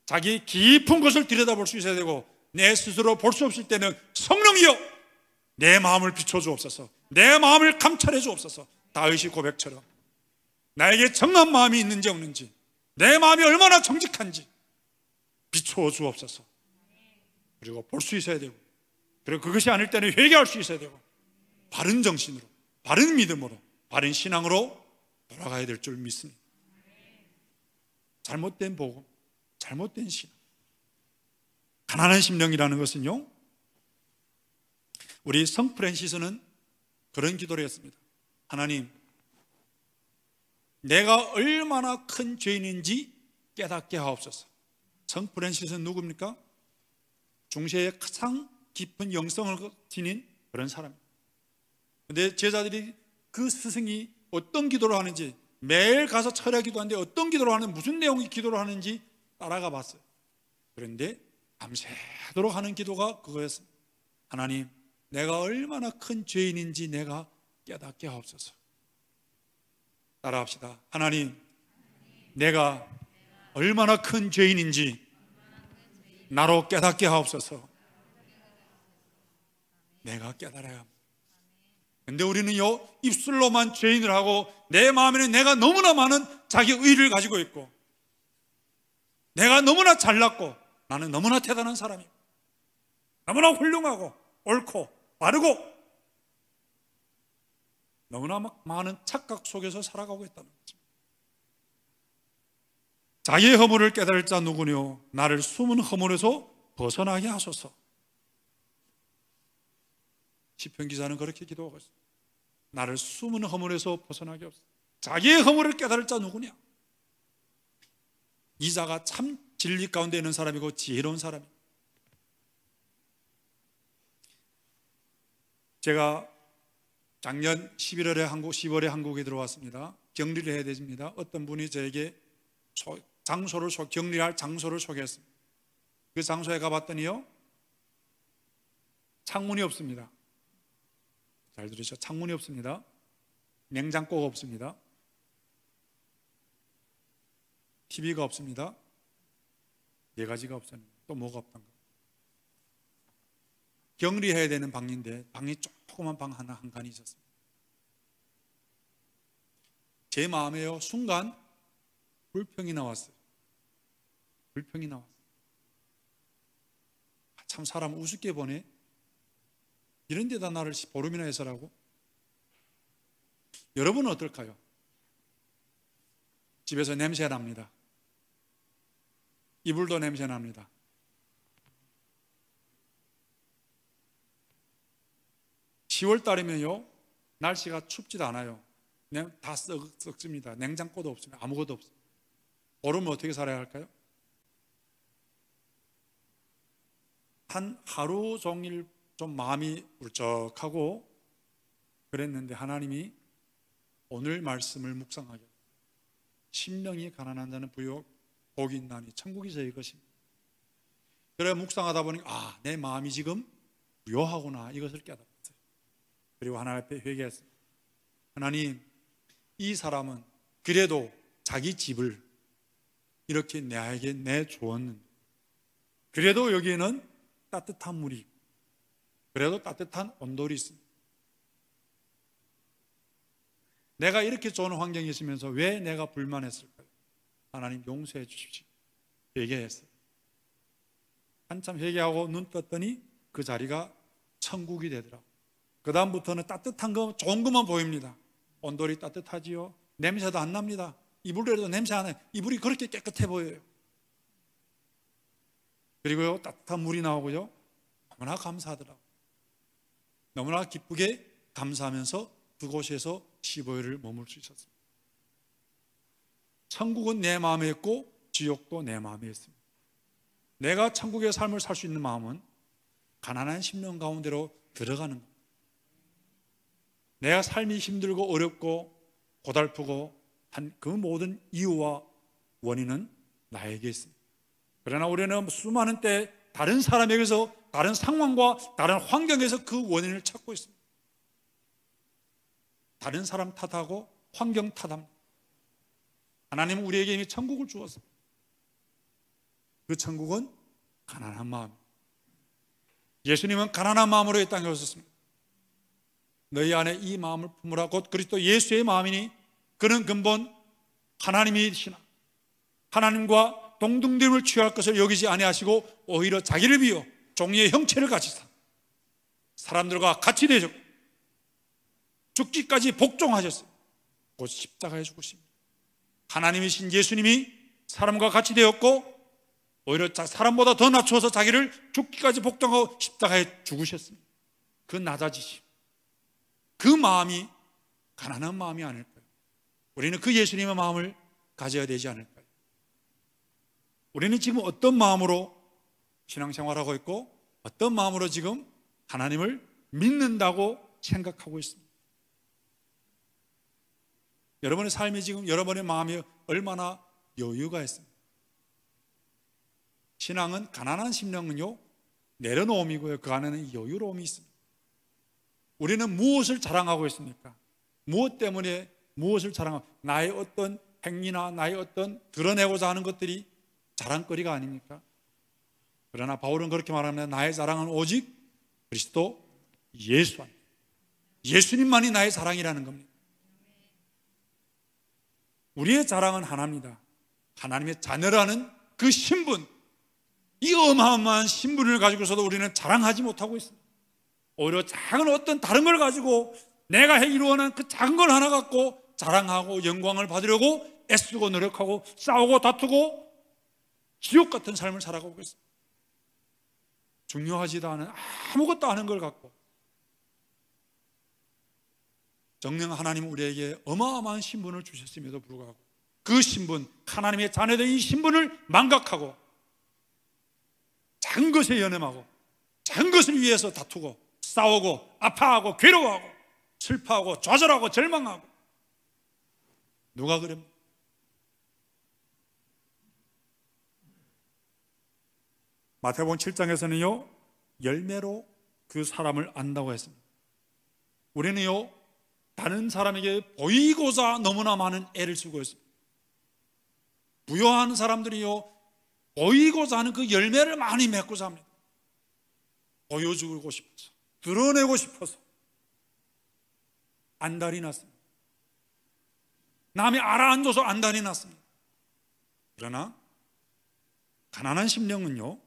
자기 깊은 곳을 들여다볼 수 있어야 되고, 내 스스로 볼 수 없을 때는 성령이여 내 마음을 비춰주옵소서, 내 마음을 감찰해 주옵소서. 다윗이 고백처럼 나에게 정한 마음이 있는지 없는지, 내 마음이 얼마나 정직한지 비춰 주옵소서. 그리고 볼 수 있어야 되고, 그리고 그것이 아닐 때는 회개할 수 있어야 되고, 바른 정신으로, 바른 믿음으로, 바른 신앙으로 돌아가야 될 줄 믿습니다. 잘못된 복음, 잘못된 신앙, 가난한 심령이라는 것은요, 우리 성 프란시스는 그런 기도를 했습니다. 하나님, 내가 얼마나 큰 죄인인지 깨닫게 하옵소서. 성 프란시스는 누굽니까? 중세의 가장 깊은 영성을 지닌 그런 사람입니다. 그런데 제자들이 그 스승이 어떤 기도를 하는지, 매일 가서 철야 기도하는데 어떤 기도를 하는지, 무슨 내용의 기도를 하는지 따라가 봤어요. 그런데 밤새도록 하는 기도가 그거였습니다. 하나님, 내가 얼마나 큰 죄인인지 내가 깨닫게 하옵소서. 따라합시다. 하나님, 내가 얼마나 큰 죄인인지 나로 깨닫게 하옵소서. 내가 깨달아야 합니다. 그런데 우리는요, 입술로만 죄인을 하고 내 마음에는 내가 너무나 많은 자기 의의를 가지고 있고, 내가 너무나 잘났고, 나는 너무나 대단한 사람이고, 너무나 훌륭하고 옳고 바르고, 너무나 많은 착각 속에서 살아가고 있다는 거죠. 자기의 허물을 깨달을 자 누구뇨? 나를 숨은 허물에서 벗어나게 하소서. 시편 기자는 그렇게 기도하고 있습니다. 나를 숨은 허물에서 벗어나게 하소서. 자기의 허물을 깨달을 자 누구냐? 이 자가 참 진리 가운데 있는 사람이고 지혜로운 사람입니다. 제가 작년 10월에 한국에 들어왔습니다. 격리를 해야 됩니다. 어떤 분이 저에게 격리할 장소를 소개했습니다. 그 장소에 가봤더니요, 창문이 없습니다. 잘 들으시죠? 창문이 없습니다. 냉장고가 없습니다. TV가 없습니다. 네 가지가 없었는데 또 뭐가 없던가? 격리해야 되는 방인데 방이 조그만 방 하나 한 칸이 있었습니다. 제 마음에요, 순간 불평이 나왔어요. 불평이 나왔어요. 참 사람 우습게 보네. 이런 데다 나를 보름이나 해서라고? 여러분은 어떨까요? 집에서 냄새 납니다. 이불도 냄새 납니다. (10월) 달이면요 날씨가 춥지도 않아요. 다 썩습니다. 냉장고도 없습니다. 아무것도 없습니다. 보름은 어떻게 살아야 할까요? 한 하루 종일 좀 마음이 울적하고 그랬는데 하나님이 오늘 말씀을 묵상하게 심령이 가난한 자는 복이 있나니 천국이 저희 것입니다. 그래 묵상하다 보니까 내 마음이 지금 부요하구나 이것을 깨달았어요. 그리고 하나님 앞에 회개했습니다. 하나님, 이 사람은 그래도 자기 집을 이렇게 나에게 내주었는데 그래도 여기에는 따뜻한 물이 있고 그래도 따뜻한 온돌이 있습니다. 내가 이렇게 좋은 환경이 있으면서 왜 내가 불만했을까요? 하나님 용서해 주십시오. 회개했어요. 한참 회개하고 눈 떴더니 그 자리가 천국이 되더라고요. 그 다음부터는 따뜻한 거 좋은 것만 보입니다. 온돌이 따뜻하지요. 냄새도 안 납니다. 이불에도 냄새 안 나요. 이불이 그렇게 깨끗해 보여요. 그리고요 따뜻한 물이 나오고요 너무나 감사하더라고요. 너무나 기쁘게 감사하면서 그곳에서 15일을 머물 수 있었습니다. 천국은 내 마음에 있고 지옥도 내 마음에 있습니다. 내가 천국의 삶을 살 수 있는 마음은 가난한 심령 가운데로 들어가는 겁니다. 내가 삶이 힘들고 어렵고 고달프고 한 그 모든 이유와 원인은 나에게 있습니다. 그러나 우리는 수많은 때 다른 사람에게서 다른 상황과 다른 환경에서 그 원인을 찾고 있습니다. 다른 사람 탓하고 환경 탓합니다. 하나님은 우리에게 이미 천국을 주었습니다. 그 천국은 가난한 마음. 예수님은 가난한 마음으로 이 땅에 오셨습니다. 너희 안에 이 마음을 품으라. 곧 그리스도 예수의 마음이니 그는 근본 하나님이시나 하나님과 동등됨을 취할 것을 여기지 아니하시고 오히려 자기를 비워 종의 형체를 가지사 사람들과 같이 되셨고 죽기까지 복종하셨어요. 곧 십자가에 죽으십니다. 하나님이신 예수님이 사람과 같이 되었고 오히려 사람보다 더 낮춰서 자기를 죽기까지 복종하고 십자가에 죽으셨습니다. 그 낮아지심, 그 마음이 가난한 마음이 아닐까요? 우리는 그 예수님의 마음을 가져야 되지 않을까요? 우리는 지금 어떤 마음으로 신앙생활하고 있고 어떤 마음으로 지금 하나님을 믿는다고 생각하고 있습니다. 여러분의 삶이 지금 여러분의 마음이 얼마나 여유가 있습니다. 신앙은 가난한 심령은요 내려놓음이고요 그 안에는 여유로움이 있습니다. 우리는 무엇을 자랑하고 있습니까? 무엇 때문에 무엇을 자랑하고 나의 어떤 행위나 나의 어떤 드러내고자 하는 것들이 자랑거리가 아닙니까? 그러나 바울은 그렇게 말합니다. 나의 자랑은 오직 그리스도 예수 안에 예수님만이 나의 자랑이라는 겁니다. 우리의 자랑은 하나입니다. 하나님의 자녀라는 그 신분, 이 어마어마한 신분을 가지고서도 우리는 자랑하지 못하고 있습니다. 오히려 작은 어떤 다른 걸 가지고 내가 이루어 원하는 그 작은 걸 하나 갖고 자랑하고 영광을 받으려고 애쓰고 노력하고 싸우고 다투고 지옥 같은 삶을 살아가고 있습니다. 중요하지도 않은 아무것도 아닌 걸 갖고 정녕 하나님은 우리에게 어마어마한 신분을 주셨음에도 불구하고 그 신분, 하나님의 자녀된 이 신분을 망각하고 작은 것에 연연하고 작은 것을 위해서 다투고 싸우고 아파하고 괴로워하고 슬퍼하고 좌절하고 절망하고 누가 그럽니까? 마태복음 7장에서는요 열매로 그 사람을 안다고 했습니다. 우리는요 다른 사람에게 보이고자 너무나 많은 애를 쓰고 있습니다. 부유한 사람들이요 보이고자 하는 그 열매를 많이 맺고자 합니다. 보여주고 싶어서 드러내고 싶어서 안달이 났습니다. 남이 알아앉아서 안달이 났습니다. 그러나 가난한 심령은요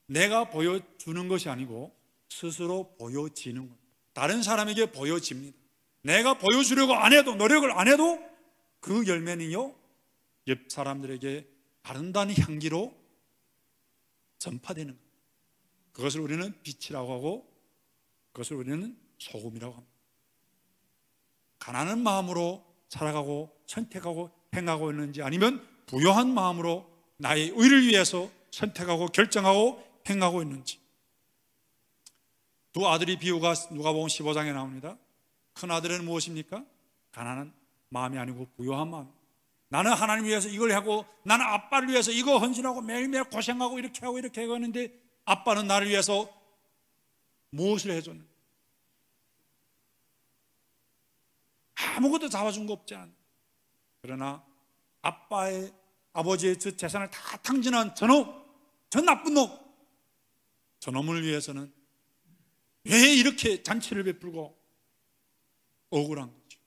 내가 보여주는 것이 아니고 스스로 보여지는 거예요. 다른 사람에게 보여집니다. 내가 보여주려고 안 해도, 노력을 안 해도 그 열매는요, 옆 사람들에게 아름다운 향기로 전파되는 거예요. 그것을 우리는 빛이라고 하고, 그것을 우리는 소금이라고 합니다. 가난한 마음으로 살아가고 선택하고 행하고 있는지, 아니면 부요한 마음으로 나의 의를 위해서 선택하고 결정하고 행하고 있는지. 두 아들의 비유가 누가복음 15장에 나옵니다. 큰 아들은 무엇입니까? 가난한 마음이 아니고 부요한 마음. 나는 하나님 위해서 이걸 하고, 나는 아빠를 위해서 이거 헌신하고 매일매일 고생하고 이렇게 하고 이렇게 하고 하는데, 아빠는 나를 위해서 무엇을 해줬는가? 아무것도 잡아준 거 없지 않아. 그러나 아버지의 저 재산을 다 탕진한 저놈, 저 나쁜 놈, 저놈을 위해서는 왜 이렇게 잔치를 베풀고 억울한 거죠.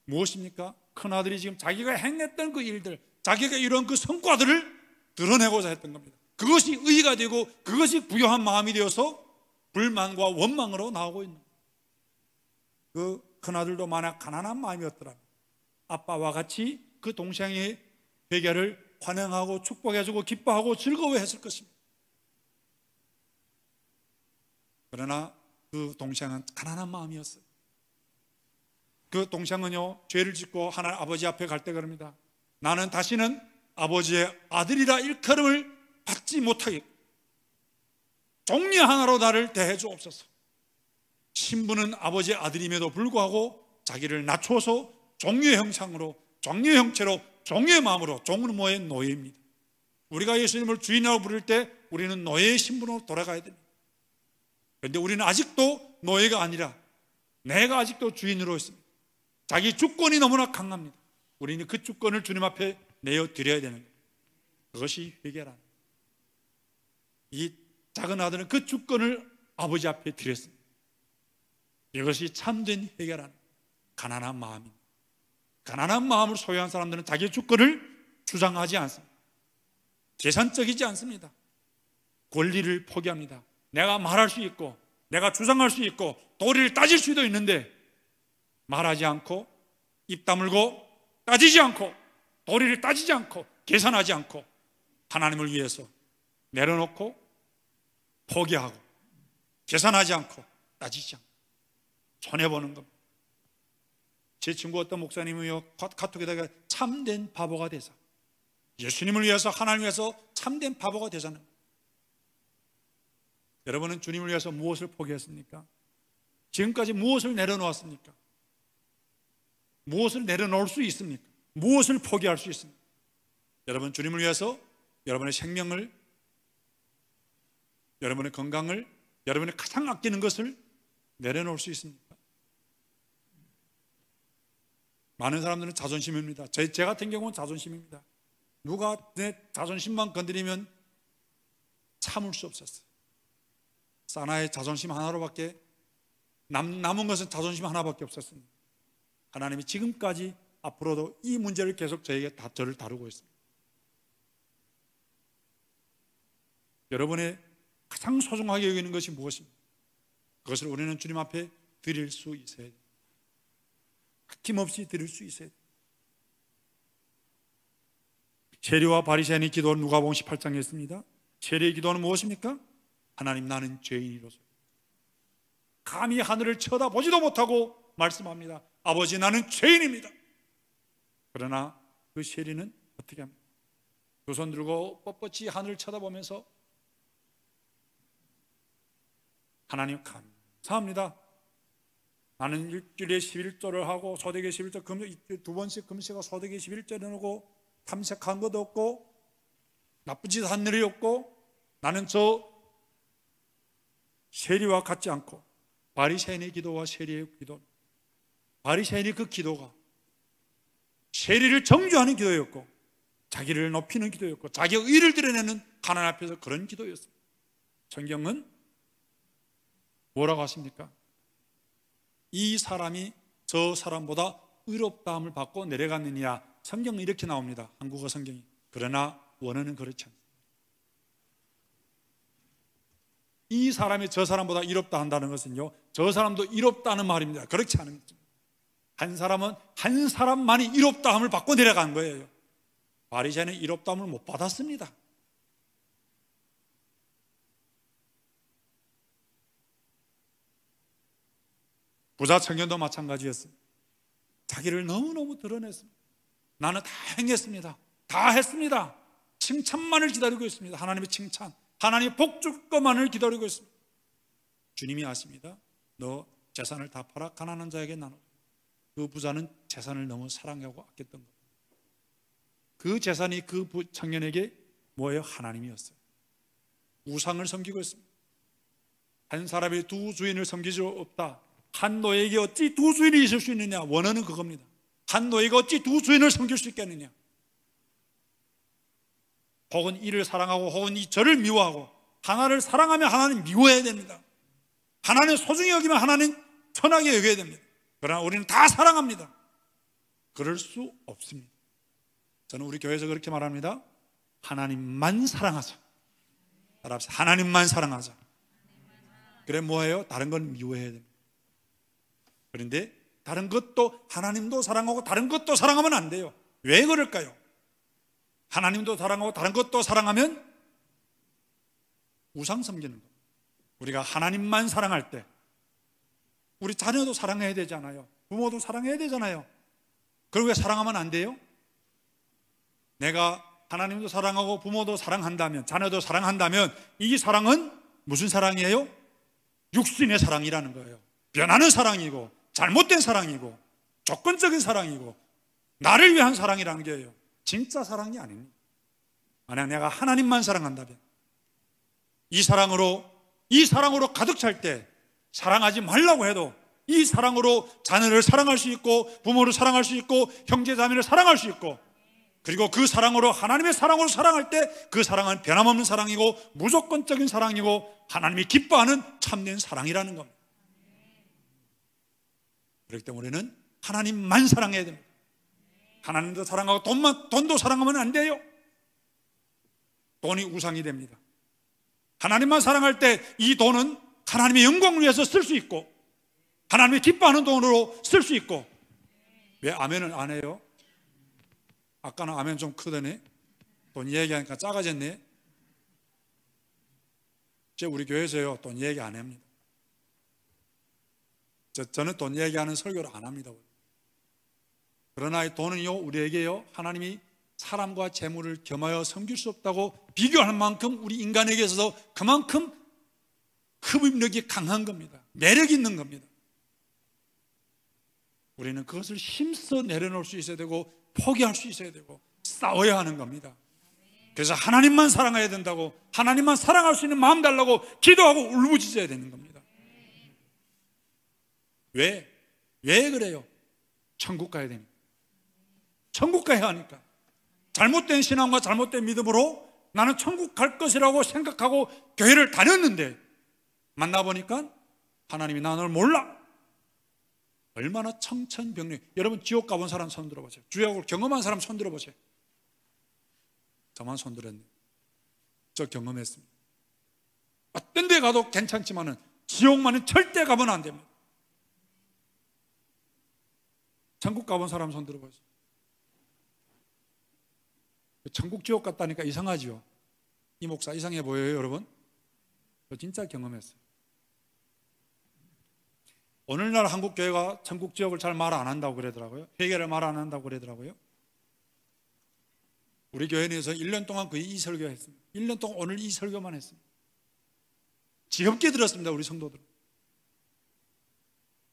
무엇입니까? 큰아들이 지금 자기가 행했던 그 일들, 자기가 이런 그 성과들을 드러내고자 했던 겁니다. 그것이 의의가 되고 그것이 부요한 마음이 되어서 불만과 원망으로 나오고 있는 거예요. 그 큰아들도 만약 가난한 마음이었더라면 아빠와 같이 그 동생의 회개를 환영하고 축복해주고 기뻐하고 즐거워했을 것입니다. 그러나 그 동생은 가난한 마음이었어요. 그 동생은요, 죄를 짓고 하나님 아버지 앞에 갈 때 그럽니다. 나는 다시는 아버지의 아들이라 일컬음을 받지 못하겠고 종려 하나로 나를 대해 주옵소서. 신부는 아버지의 아들임에도 불구하고 자기를 낮춰서 종려의 형상으로, 종려의 형체로, 종려의 마음으로, 종은 뭐의 노예입니다. 우리가 예수님을 주인이라고 부를 때 우리는 노예의 신분으로 돌아가야 됩니다. 그런데 우리는 아직도 노예가 아니라 내가 아직도 주인으로 있습니다. 자기 주권이 너무나 강합니다. 우리는 그 주권을 주님 앞에 내어드려야 되는 거예요. 그것이 회개라. 이 작은 아들은 그 주권을 아버지 앞에 드렸습니다. 이것이 참된 회개라는 가난한 마음입니다. 가난한 마음을 소유한 사람들은 자기의 주권을 주장하지 않습니다. 계산적이지 않습니다. 권리를 포기합니다. 내가 말할 수 있고 내가 주장할 수 있고 도리를 따질 수도 있는데 말하지 않고 입 다물고 따지지 않고 도리를 따지지 않고 계산하지 않고 하나님을 위해서 내려놓고 포기하고 계산하지 않고 따지지 않고 손해보는 겁니다. 제 친구 어떤 목사님이요, 카톡에다가 참된 바보가 되자, 예수님을 위해서 하나님을 위해서 참된 바보가 되자는 거예요. 여러분은 주님을 위해서 무엇을 포기했습니까? 지금까지 무엇을 내려놓았습니까? 무엇을 내려놓을 수 있습니까? 무엇을 포기할 수 있습니까? 여러분 주님을 위해서 여러분의 생명을, 여러분의 건강을, 여러분이 가장 아끼는 것을 내려놓을 수 있습니까? 많은 사람들은 자존심입니다. 제 같은 경우는 자존심입니다. 누가 내 자존심만 건드리면 참을 수 없었어요. 사나의 자존심 하나로밖에 남은 것은 자존심 하나밖에 없었습니다. 하나님이 지금까지 앞으로도 이 문제를 계속 저를 다루고 있습니다. 여러분의 가장 소중하게 여기는 것이 무엇입니까? 그것을 우리는 주님 앞에 드릴 수 있어야 돼요. 아낌없이 드릴 수 있어야 돼요. 세리와 바리새인의 기도는 누가복음 18장에 있습니다. 세리의 기도는 무엇입니까? 하나님, 나는 죄인이로소. 감히 하늘을 쳐다보지도 못하고 말씀합니다. 아버지, 나는 죄인입니다. 그러나 그 세리는 어떻게 합니까? 두 손 들고 뻣뻣이 하늘을 쳐다보면서 하나님 감사합니다. 나는 일주일에 11조를 하고 소득에 11조, 두 번씩 금식하고 소득에 11조를 하고 탐색한 것도 없고 나쁜 짓 한 일이 없고 나는 저 세리와 같지 않고, 바리새인의 기도와 세리의 기도, 바리새인의 그 기도가 세리를 정죄하는 기도였고 자기를 높이는 기도였고 자기의 의를 드러내는 하나님 앞에서 그런 기도였습니다. 성경은 뭐라고 하십니까? 이 사람이 저 사람보다 의롭다함을 받고 내려갔느니라. 성경은 이렇게 나옵니다. 한국어 성경이. 그러나 원어는 그렇지 않습니다. 이 사람이 저 사람보다 이롭다 한다는 것은요, 저 사람도 이롭다는 말입니다. 그렇지 않은 거죠. 한 사람은 한 사람만이 이롭다함을 받고 내려간 거예요. 바리새인은 이롭다함을 못 받았습니다. 부자 청년도 마찬가지였습니다. 자기를 너무너무 드러냈습니다. 나는 다 행했습니다. 다 했습니다. 칭찬만을 기다리고 있습니다. 하나님의 칭찬, 하나님의 복 줄 것만을 기다리고 있습니다. 주님이 아십니다. 너 재산을 다 팔아 가난한 자에게 나눠. 그 부자는 재산을 너무 사랑하고 아꼈던 겁니다. 그 재산이 그 청년에게 뭐예요? 하나님이었어요. 우상을 섬기고 있습니다. 한 사람이 두 주인을 섬길 수 없다. 한 노예에게 어찌 두 주인이 있을 수 있느냐? 원어는 그겁니다. 한 노예가 어찌 두 주인을 섬길 수 있겠느냐? 혹은 이를 사랑하고 혹은 이 저를 미워하고, 하나를 사랑하면 하나는 미워해야 됩니다. 하나는 소중히 여기면 하나는 천하게 여겨야 됩니다. 그러나 우리는 다 사랑합니다. 그럴 수 없습니다. 저는 우리 교회에서 그렇게 말합니다. 하나님만 사랑하자. 따라합시다. 하나님만 사랑하자. 그래 뭐예요? 다른 건 미워해야 됩니다. 그런데 다른 것도, 하나님도 사랑하고 다른 것도 사랑하면 안 돼요. 왜 그럴까요? 하나님도 사랑하고 다른 것도 사랑하면 우상 섬기는 거예요. 우리가 하나님만 사랑할 때 우리 자녀도 사랑해야 되잖아요. 부모도 사랑해야 되잖아요. 그럼 왜 사랑하면 안 돼요? 내가 하나님도 사랑하고 부모도 사랑한다면, 자녀도 사랑한다면 이 사랑은 무슨 사랑이에요? 육신의 사랑이라는 거예요. 변하는 사랑이고 잘못된 사랑이고 조건적인 사랑이고 나를 위한 사랑이라는 게예요. 진짜 사랑이 아닙니다. 만약 내가 하나님만 사랑한다면 이 사랑으로 가득 찰 때 사랑하지 말라고 해도 이 사랑으로 자녀를 사랑할 수 있고 부모를 사랑할 수 있고 형제 자매를 사랑할 수 있고, 그리고 그 사랑으로 하나님의 사랑으로 사랑할 때 그 사랑은 변함없는 사랑이고 무조건적인 사랑이고 하나님이 기뻐하는 참된 사랑이라는 겁니다. 그렇기 때문에 우리는 하나님만 사랑해야 됩니다. 하나님도 사랑하고 돈도 사랑하면 안 돼요. 돈이 우상이 됩니다. 하나님만 사랑할 때 이 돈은 하나님의 영광을 위해서 쓸 수 있고 하나님이 기뻐하는 돈으로 쓸 수 있고. 왜 아멘을 안 해요? 아까는 아멘 좀 크더니 돈 얘기하니까 작아졌네. 우리 교회에서요 돈 얘기 안 합니다. 저는 돈 얘기하는 설교를 안 합니다. 그러나 이 돈은요 우리에게요 하나님이 사람과 재물을 겸하여 섬길 수 없다고 비교할 만큼 우리 인간에게 있어서 그만큼 흡입력이 강한 겁니다. 매력이 있는 겁니다. 우리는 그것을 힘써 내려놓을 수 있어야 되고 포기할 수 있어야 되고 싸워야 하는 겁니다. 그래서 하나님만 사랑해야 된다고, 하나님만 사랑할 수 있는 마음 달라고 기도하고 울부짖어야 되는 겁니다. 왜 그래요? 천국 가야 됩니다. 천국 가야 하니까. 잘못된 신앙과 잘못된 믿음으로 나는 천국 갈 것이라고 생각하고 교회를 다녔는데 만나보니까 하나님이 나를 몰라. 얼마나 청천벽력. 여러분 지옥 가본 사람 손 들어보세요. 주역을 경험한 사람 손 들어보세요. 저만 손 들었네요. 저 경험했습니다. 어떤 데 가도 괜찮지만은 지옥만은 절대 가면 안 됩니다. 천국 가본 사람 손 들어보세요. 천국 지옥 갔다니까 이상하죠. 이 목사 이상해 보여요, 여러분? 저 진짜 경험했어요. 오늘날 한국 교회가 천국 지옥을 잘 말 안 한다고 그러더라고요. 회개를 말 안 한다고 그러더라고요. 우리 교회에서 1년 동안 거의 이 설교 했습니다. 1년 동안 오늘 이 설교만 했습니다. 지겹게 들었습니다, 우리 성도들.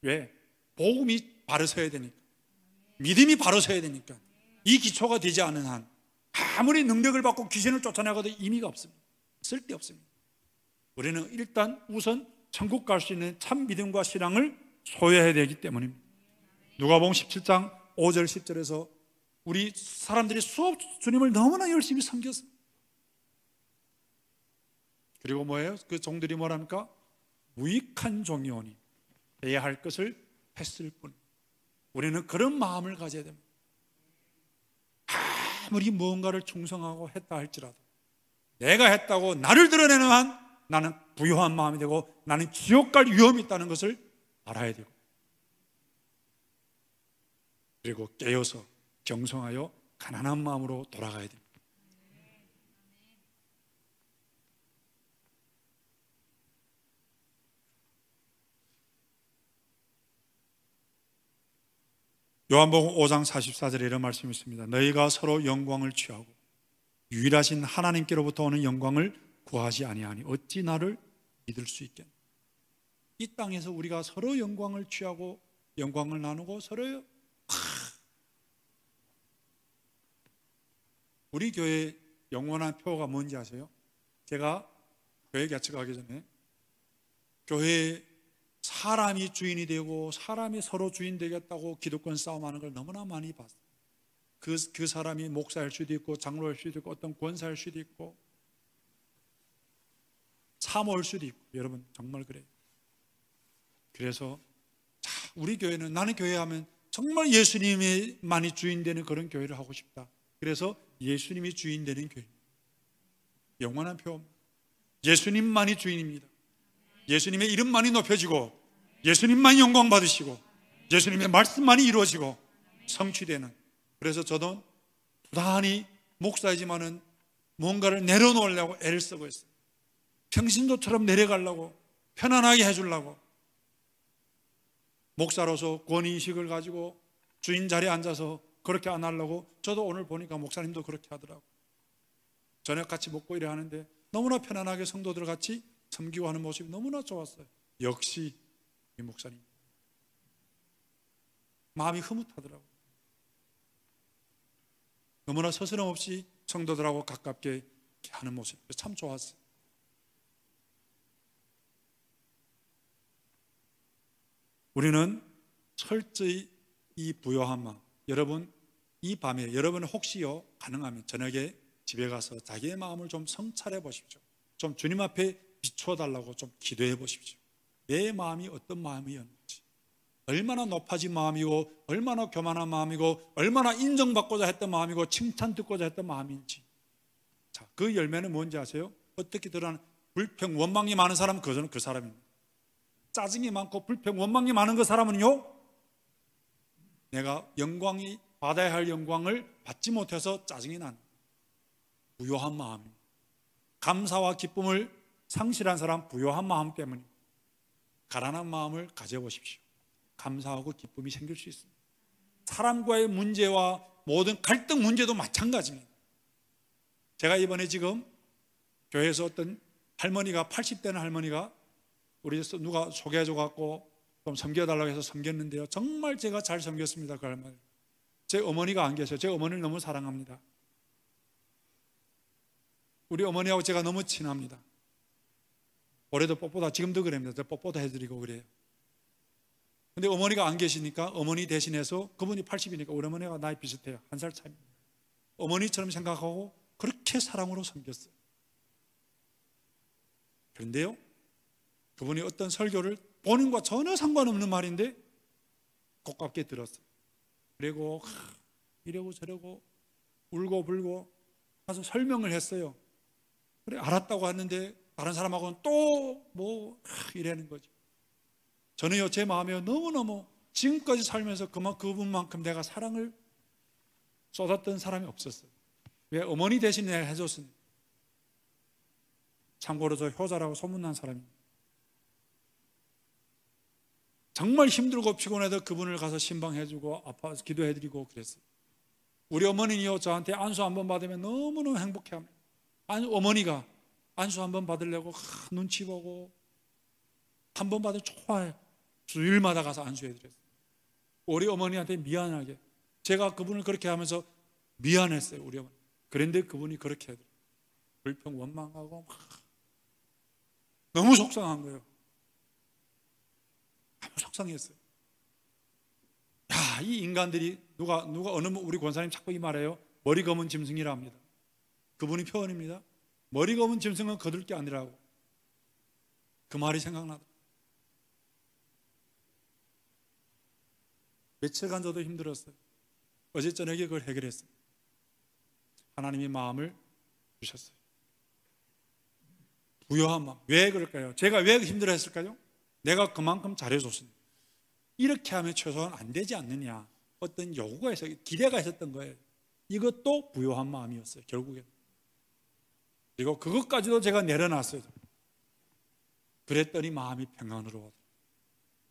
왜? 복음이 바로 서야 되니까, 믿음이 바로 서야 되니까. 이 기초가 되지 않은 한 아무리 능력을 받고 귀신을 쫓아내고도 의미가 없습니다. 쓸데없습니다. 우리는 일단 우선 천국 갈 수 있는 참 믿음과 신앙을 소유해야 되기 때문입니다. 누가복음 17장 5절 10절에서 우리 사람들이 주님을 너무나 열심히 섬겼습니다. 그리고 뭐예요? 그 종들이 뭐랍니까? 무익한 종이오니 해야 할 것을 했을 뿐. 우리는 그런 마음을 가져야 됩니다. 아무리 무언가를 충성하고 했다 할지라도 내가 했다고 나를 드러내는 한 나는 부요한 마음이 되고 나는 지옥 갈 위험이 있다는 것을 알아야 되고, 그리고 깨어서 경성하여 가난한 마음으로 돌아가야 됩니다. 요한복음 5장 44절에 이런 말씀이 있습니다. 너희가 서로 영광을 취하고 유일하신 하나님께로부터 오는 영광을 구하지 아니하니 어찌 나를 믿을 수 있겠나. 이 땅에서 우리가 서로 영광을 취하고 영광을 나누고 서로, 우리 교회 영원한 표가 뭔지 아세요? 제가 교회 개척하기 전에 교회에 사람이 주인이 되고 사람이 서로 주인 되겠다고 기득권 싸움하는 걸 너무나 많이 봤어요. 그 사람이 목사일 수도 있고 장로일 수도 있고 어떤 권사일 수도 있고 사모일 수도 있고, 여러분 정말 그래요. 그래서 우리 교회는, 나는 교회 하면 정말 예수님만이 주인 되는 그런 교회를 하고 싶다. 그래서 예수님이 주인 되는 교회, 영원한 표, 예수님만이 주인입니다. 예수님의 이름만이 높여지고 예수님만이 영광 받으시고 예수님의 말씀만이 이루어지고 성취되는, 그래서 저도 부단히 목사이지만은 뭔가를 내려놓으려고 애를 쓰고 있어요. 평신도처럼 내려가려고, 편안하게 해주려고. 목사로서 권위의식을 가지고 주인 자리에 앉아서 그렇게 안 하려고. 저도 오늘 보니까 목사님도 그렇게 하더라고. 저녁 같이 먹고 이래 하는데 너무나 편안하게 성도들 같이 섬기고 하는 모습이 너무나 좋았어요. 역시 이 목사님 마음이 흐뭇하더라고. 너무나 서스럼 없이 성도들하고 가깝게 하는 모습이 참 좋았어요. 우리는 철저히 이 부요한 마음, 여러분 이 밤에 여러분 혹시요 가능하면 저녁에 집에 가서 자기의 마음을 좀 성찰해 보십시오. 좀 주님 앞에 비추어 달라고 좀 기도해 보십시오. 내 마음이 어떤 마음이었는지, 얼마나 높아진 마음이고 얼마나 교만한 마음이고 얼마나 인정받고자 했던 마음이고 칭찬 듣고자 했던 마음인지. 자, 그 열매는 뭔지 아세요? 어떻게 드러나는? 불평 원망이 많은 사람은 그저는 그 사람입니다. 짜증이 많고 불평 원망이 많은 그 사람은요, 내가 영광이 받아야 할 영광을 받지 못해서 짜증이 나는 부요한 마음입니다. 감사와 기쁨을 상실한 사람, 부요한 마음 때문에. 가난한 마음을 가져보십시오. 감사하고 기쁨이 생길 수 있습니다. 사람과의 문제와 모든 갈등 문제도 마찬가지입니다. 제가 이번에 지금 교회에서 어떤 할머니가, 80대는 할머니가 우리에서 누가 소개해줘 갖고 좀 섬겨달라고 해서 섬겼는데요, 정말 제가 잘 섬겼습니다. 그 할머니. 제 어머니가 안 계세요. 제 어머니를 너무 사랑합니다. 우리 어머니하고 제가 너무 친합니다. 올해도 뽀뽀다, 지금도 그럽니다. 저 뽀뽀도 해드리고 그래요. 근데 어머니가 안 계시니까 어머니 대신해서, 그분이 80이니까 우리 어머니가 나이 비슷해요. 한 살 차이입니다. 어머니처럼 생각하고 그렇게 사랑으로 섬겼어요. 그런데요, 그분이 어떤 설교를, 본인과 전혀 상관없는 말인데 고깝게 들었어요. 그리고 이러고 저러고 울고 불고 가서 설명을 했어요. 그래 알았다고 하는데 다른 사람하고는 또 뭐 이러는 거죠. 저는요, 제 마음에 너무너무 지금까지 살면서 그분만큼 내가 사랑을 쏟았던 사람이 없었어요. 왜? 어머니 대신 내가 해줬으니. 참고로 저 효자라고 소문난 사람입니다. 정말 힘들고 피곤해도 그분을 가서 신방해주고 아파서 기도해드리고 그랬어요. 우리 어머니요, 저한테 안수 한번 받으면 너무너무 행복해합니다. 어머니가 안수 한번 받으려고 눈치 보고 한 번 받으면 좋아해요. 주일마다 가서 안수해드렸어요. 우리 어머니한테 미안하게 제가 그분을 그렇게 하면서 미안했어요. 우리 어머니. 그런데 그분이 그렇게 해드려요. 불평 원망하고 너무 속상한 거예요. 너무 속상했어요. 야, 이 인간들이 누가 어느 우리 권사님 자꾸 이 말해요. 머리 검은 짐승이라 합니다. 그분이 표현입니다. 머리 검은 짐승은 거둘 게 아니라고. 그 말이 생각나다. 며칠간 저도 힘들었어요. 어제 저녁에 그걸 해결했어요. 하나님이 마음을 주셨어요. 부요한 마음. 왜 그럴까요? 제가 왜 힘들어했을까요? 내가 그만큼 잘해줬습니다. 이렇게 하면 최소한 안 되지 않느냐, 어떤 요구가 있어요. 기대가 있었던 거예요. 이것도 부요한 마음이었어요, 결국엔. 그리고 그것까지도 제가 내려놨어요. 그랬더니 마음이 평안으로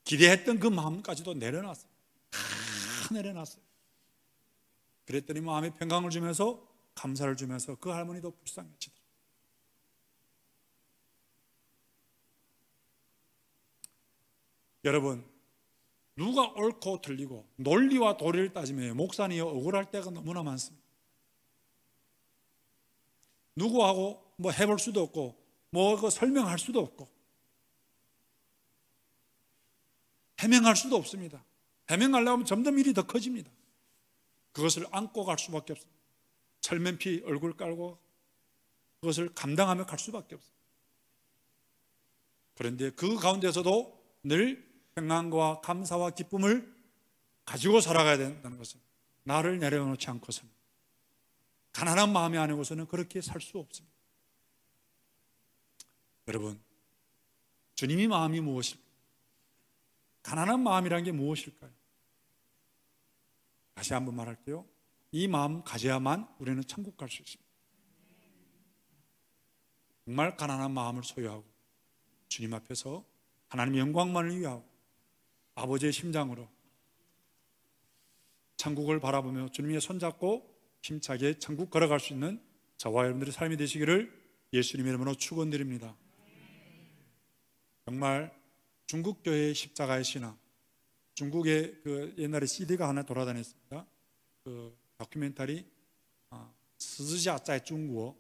기대했던 그 마음까지도 내려놨어요. 다 내려놨어요. 그랬더니 마음에 평강을 주면서, 감사를 주면서 그 할머니도 불쌍해지더라고요. 여러분, 누가 옳고 틀리고 논리와 도리를 따지면 목사님이 억울할 때가 너무나 많습니다. 누구하고 뭐 해볼 수도 없고 뭐 설명할 수도 없고 해명할 수도 없습니다. 해명하려고 하면 점점 일이 더 커집니다. 그것을 안고 갈 수밖에 없습니다. 철면피 얼굴 깔고 그것을 감당하며 갈 수밖에 없습니다. 그런데 그 가운데서도 늘 평안과 감사와 기쁨을 가지고 살아가야 된다는 것은, 나를 내려놓지 않고서는, 가난한 마음이 아니고서는 그렇게 살 수 없습니다. 여러분, 주님의 마음이 무엇일까요? 가난한 마음이라는 게 무엇일까요? 다시 한번 말할게요. 이 마음 가져야만 우리는 천국 갈 수 있습니다. 정말 가난한 마음을 소유하고 주님 앞에서 하나님의 영광만을 위하고 아버지의 심장으로 천국을 바라보며 주님의 손잡고 힘차게 천국 걸어갈 수 있는 저와 여러분들의 삶이 되시기를 예수님의 이름으로 축원드립니다. 정말 중국 교회의 십자가의 신앙, 중국에 그 옛날에 CD가 하나 돌아다녔습니다. 그 다큐멘터리 스즈자짜의 중국어,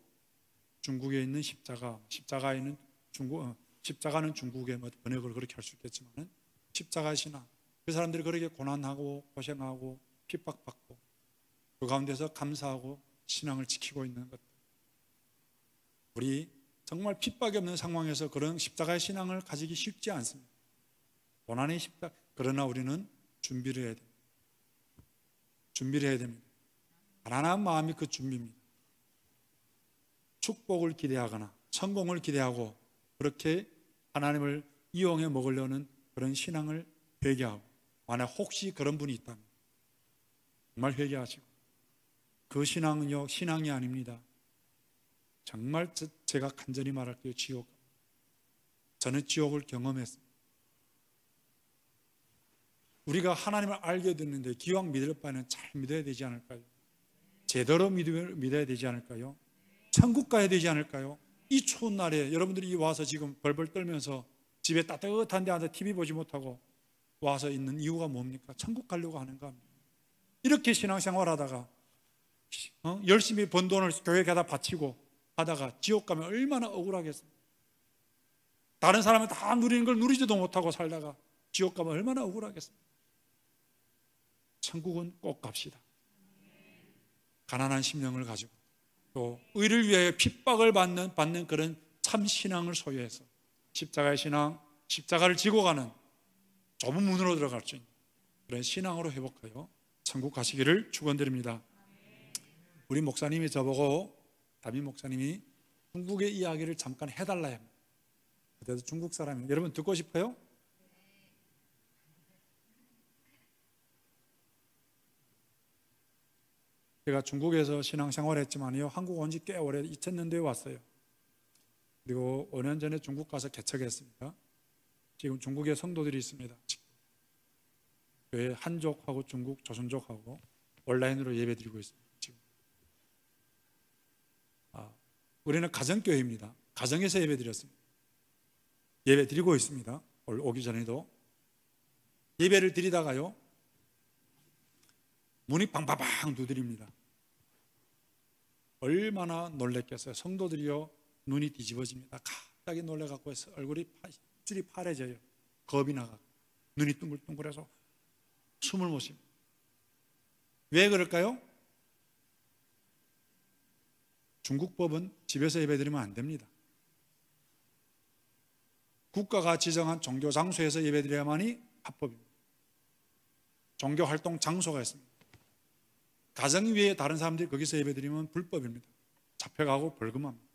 중국에 있는 십자가, 십자가에 있는 중국, 십자가는 중국의 뭐 번역을 그렇게 할 수 있겠지만은 십자가 신앙, 그 사람들이 그렇게 고난하고 고생하고 핍박받고 그 가운데서 감사하고 신앙을 지키고 있는 것, 우리 정말 핍박이 없는 상황에서 그런 십자가의 신앙을 가지기 쉽지 않습니다. 고난의 십자가, 그러나 우리는 준비를 해야 됩니다. 준비를 해야 됩니다. 가난한 마음이 그 준비입니다. 축복을 기대하거나 성공을 기대하고 그렇게 하나님을 이용해 먹으려는 그런 신앙을 회개하고, 만약 혹시 그런 분이 있다면 정말 회개하시고, 그 신앙은요 신앙이 아닙니다. 정말 제가 간절히 말할게요, 지옥. 저는 지옥을 경험했습니다. 우리가 하나님을 알게 됐는데 기왕 믿을 바에는 잘 믿어야 되지 않을까요? 제대로 믿어야 되지 않을까요? 천국 가야 되지 않을까요? 이 추운 날에 여러분들이 와서 지금 벌벌 떨면서 집에 따뜻한 데 앉아 TV 보지 못하고 와서 있는 이유가 뭡니까? 천국 가려고 하는가 합니다. 이렇게 신앙생활 하다가 열심히 번 돈을 교회에 가다 바치고 하다가 지옥 가면 얼마나 억울하겠습니까? 다른 사람은 다 누리는 걸 누리지도 못하고 살다가 지옥 가면 얼마나 억울하겠습니까? 천국은 꼭 갑시다. 가난한 심령을 가지고 또 의를 위하여 핍박을 받는 그런 참 신앙을 소유해서 십자가의 신앙, 십자가를 지고 가는 좁은 문으로 들어갈 수 있는 그런 신앙으로 회복하여 천국 가시기를 축원드립니다. 우리 목사님이 저보고, 담임 목사님이 중국의 이야기를 잠깐 해달라 합니다. 그때도 중국 사람이에요. 여러분 듣고 싶어요? 제가 중국에서 신앙생활을 했지만요, 한국 온 지 꽤 오래 2000년도에 왔어요. 그리고 5년 전에 중국 가서 개척했습니다. 지금 중국에 성도들이 있습니다. 교회 한족하고 중국 조선족하고 온라인으로 예배드리고 있습니다. 지금 우리는 가정교회입니다. 가정에서 예배드렸습니다. 예배드리고 있습니다. 오기 전에도 예배를 드리다가요 문이 방방방 두드립니다. 얼마나 놀랬겠어요. 성도들이요 눈이 뒤집어집니다. 갑자기 놀래갖고 얼굴이 입술이 파래져요. 겁이 나가 눈이 둥글둥글해서 숨을 못 쉽니다. 왜 그럴까요? 중국법은 집에서 예배드리면 안 됩니다. 국가가 지정한 종교 장소에서 예배드려야만이 합법입니다. 종교 활동 장소가 있습니다. 가정 위에 다른 사람들이 거기서 예배드리면 불법입니다. 잡혀가고 벌금합니다.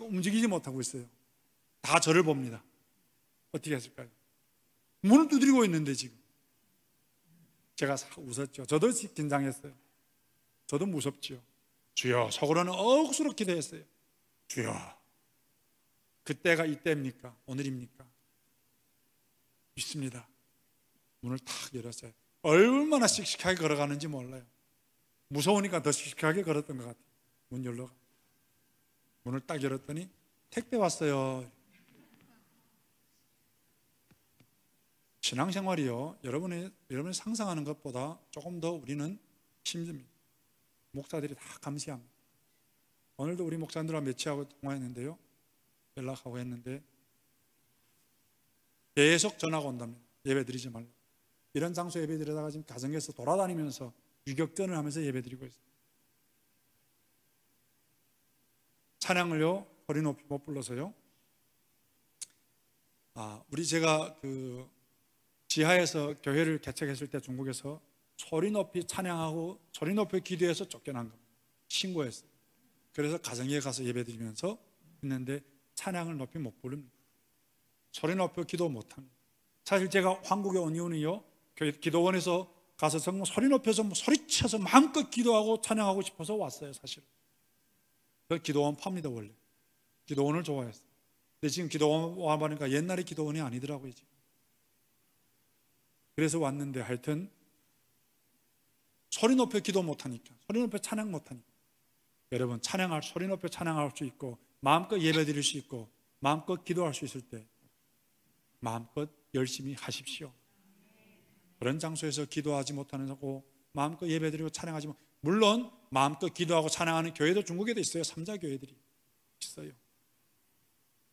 움직이지 못하고 있어요. 다 저를 봅니다. 어떻게 했을까요? 문을 두드리고 있는데 지금 제가 싹 웃었죠. 저도 긴장했어요. 저도 무섭지요. 주여, 속으로는 억수로 기도했어요. 주여, 그때가 이때입니까? 오늘입니까? 믿습니다. 문을 탁 열었어요. 얼마나 씩씩하게 걸어가는지 몰라요. 무서우니까 더 씩씩하게 걸었던 것 같아요. 문 열러 문을 딱 열었더니 택배 왔어요. 신앙생활이요, 여러분이 상상하는 것보다 조금 더 우리는 힘듭니다. 목사들이 다 감시합니다. 오늘도 우리 목사님들과 매치하고 통화했는데요, 연락하고 했는데 계속 전화가 온답니다. 예배 드리지 말라. 이런 장소 예배 드리다가 지금 가정에서 돌아다니면서 유격전을 하면서 예배 드리고 있어요. 찬양을요, 소리 높이 못 불러서요. 제가 지하에서 교회를 개척했을 때 중국에서 소리 높이 찬양하고 소리 높이 기도해서 쫓겨난 겁니다. 신고했어요. 그래서 가정에 가서 예배 드리면서 했는데 찬양을 높이 못 부릅니다. 소리 높이 기도 못합니다. 사실 제가 한국에 온 이유는요, 기도원에서 가서 정말 소리 높여서 소리쳐서 마음껏 기도하고 찬양하고 싶어서 왔어요. 사실 그 기도원 팝니다. 원래 기도원을 좋아했어요. 근데 지금 기도원 와보니까 옛날의 기도원이 아니더라고요 지금. 그래서 왔는데 하여튼 소리 높여 기도 못하니까, 소리 높여 찬양 못하니까, 여러분 소리 높여 찬양할 수 있고 마음껏 예배 드릴 수 있고 마음껏 기도할 수 있을 때 마음껏 열심히 하십시오. 그런 장소에서 기도하지 못하는 거고 마음껏 예배 드리고 찬양하지 못, 물론 마음껏 기도하고 찬양하는 교회도 중국에도 있어요. 3자 교회들이 있어요.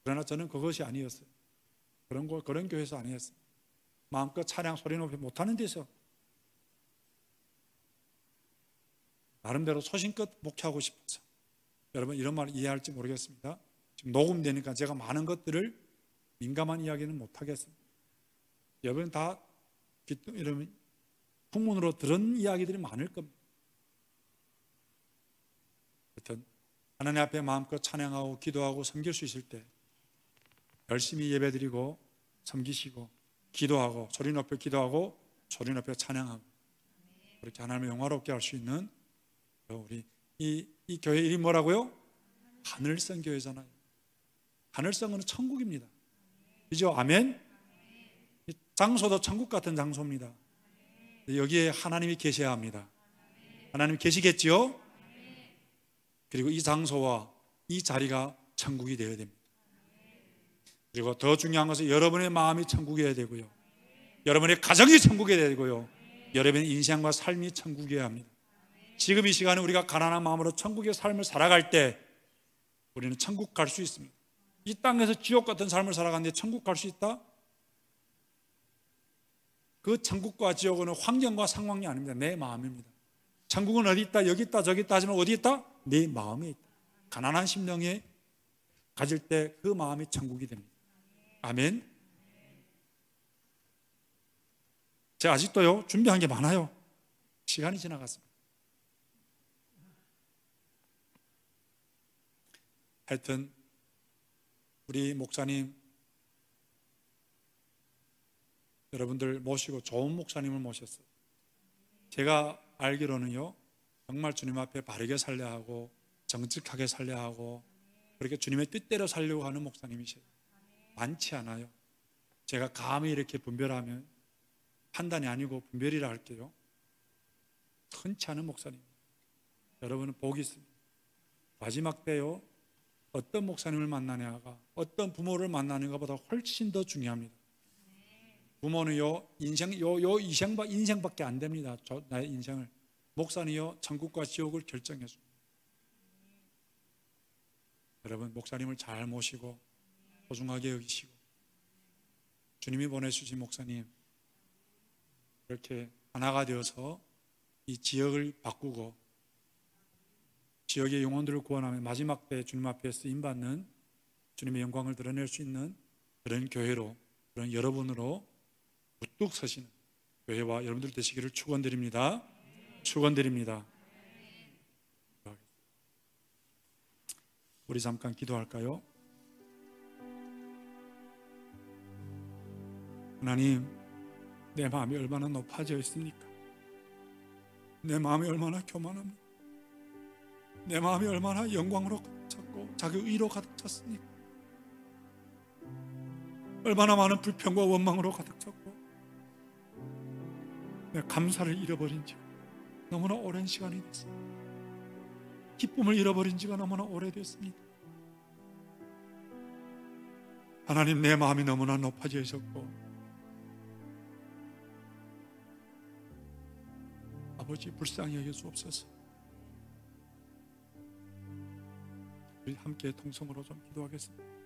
그러나 저는 그것이 아니었어요. 그런 교회에서 아니었어요. 마음껏 찬양 소리 높이 못하는 데서 나름대로 소신껏 목회하고 싶어서, 여러분 이런 말 이해할지 모르겠습니다. 지금 녹음되니까 제가 많은 것들을 민감한 이야기는 못하겠습니다. 여러분 다 이러면 풍문으로 들은 이야기들이 많을 겁니다. 하여튼 하나님 앞에 마음껏 찬양하고 기도하고 섬길 수 있을 때 열심히 예배드리고 섬기시고 기도하고 소리 높여 기도하고 소리 높여 찬양하고 그렇게 하나님을 영화롭게 할 수 있는 우리 이 교회 이름이 뭐라고요? 하늘성 교회잖아요. 하늘성은 천국입니다. 그죠? 아멘? 장소도 천국 같은 장소입니다. 여기에 하나님이 계셔야 합니다. 하나님 계시겠지요? 그리고 이 장소와 이 자리가 천국이 되어야 됩니다. 그리고 더 중요한 것은 여러분의 마음이 천국이어야 되고요, 여러분의 가정이 천국이어야 되고요, 여러분의 인생과 삶이 천국이어야 합니다. 지금 이 시간에 우리가 가난한 마음으로 천국의 삶을 살아갈 때 우리는 천국 갈 수 있습니다. 이 땅에서 지옥 같은 삶을 살아가는데 천국 갈 수 있다? 그 천국과 지옥은 환경과 상황이 아닙니다. 내 마음입니다. 천국은 어디 있다, 여기 있다, 저기 있다 하지만 어디 있다? 내 마음에 있다. 가난한 심령에 가질 때 그 마음이 천국이 됩니다. 아멘. 제가 아직도요 준비한 게 많아요. 시간이 지나갔습니다. 하여튼 우리 목사님 여러분들 모시고 좋은 목사님을 모셨어요. 제가 알기로는요 정말 주님 앞에 바르게 살려 하고 정직하게 살려 하고 그렇게 주님의 뜻대로 살려고 하는 목사님이세요. 많지 않아요. 제가 감히 이렇게 분별하면, 판단이 아니고 분별이라 할게요, 흔치 않은 목사님. 여러분은 복이 있습니다. 마지막 때요 어떤 목사님을 만나냐가 어떤 부모를 만나는 것보다 훨씬 더 중요합니다. 부모는요 인생밖에 안 됩니다. 나의 인생을. 목사는요 천국과 지옥을 결정해 줍니다. 여러분 목사님을 잘 모시고 소중하게 여기시고, 주님이 보내주신 목사님 이렇게 하나가 되어서 이 지역을 바꾸고 지역의 영혼들을 구원하며 마지막 때 주님 앞에 쓰임받는 주님의 영광을 드러낼 수 있는 그런 교회로, 그런 여러분으로 우뚝 서시는 교회와 여러분들 되시기를 축원드립니다. 축원드립니다. 우리 잠깐 기도할까요? 하나님, 내 마음이 얼마나 높아져 있습니까? 내 마음이 얼마나 교만합니까? 내 마음이 얼마나 영광으로 가득 찼고 자기 의로 가득 찼습니까? 얼마나 많은 불평과 원망으로 가득 찼고 내 감사를 잃어버린 지가 너무나 오랜 시간이 됐습니다. 기쁨을 잃어버린 지가 너무나 오래됐습니다. 하나님, 내 마음이 너무나 높아져 있었고 아버지 불쌍히 여겨 주옵소서. 우리 함께 통성으로 좀 기도하겠습니다.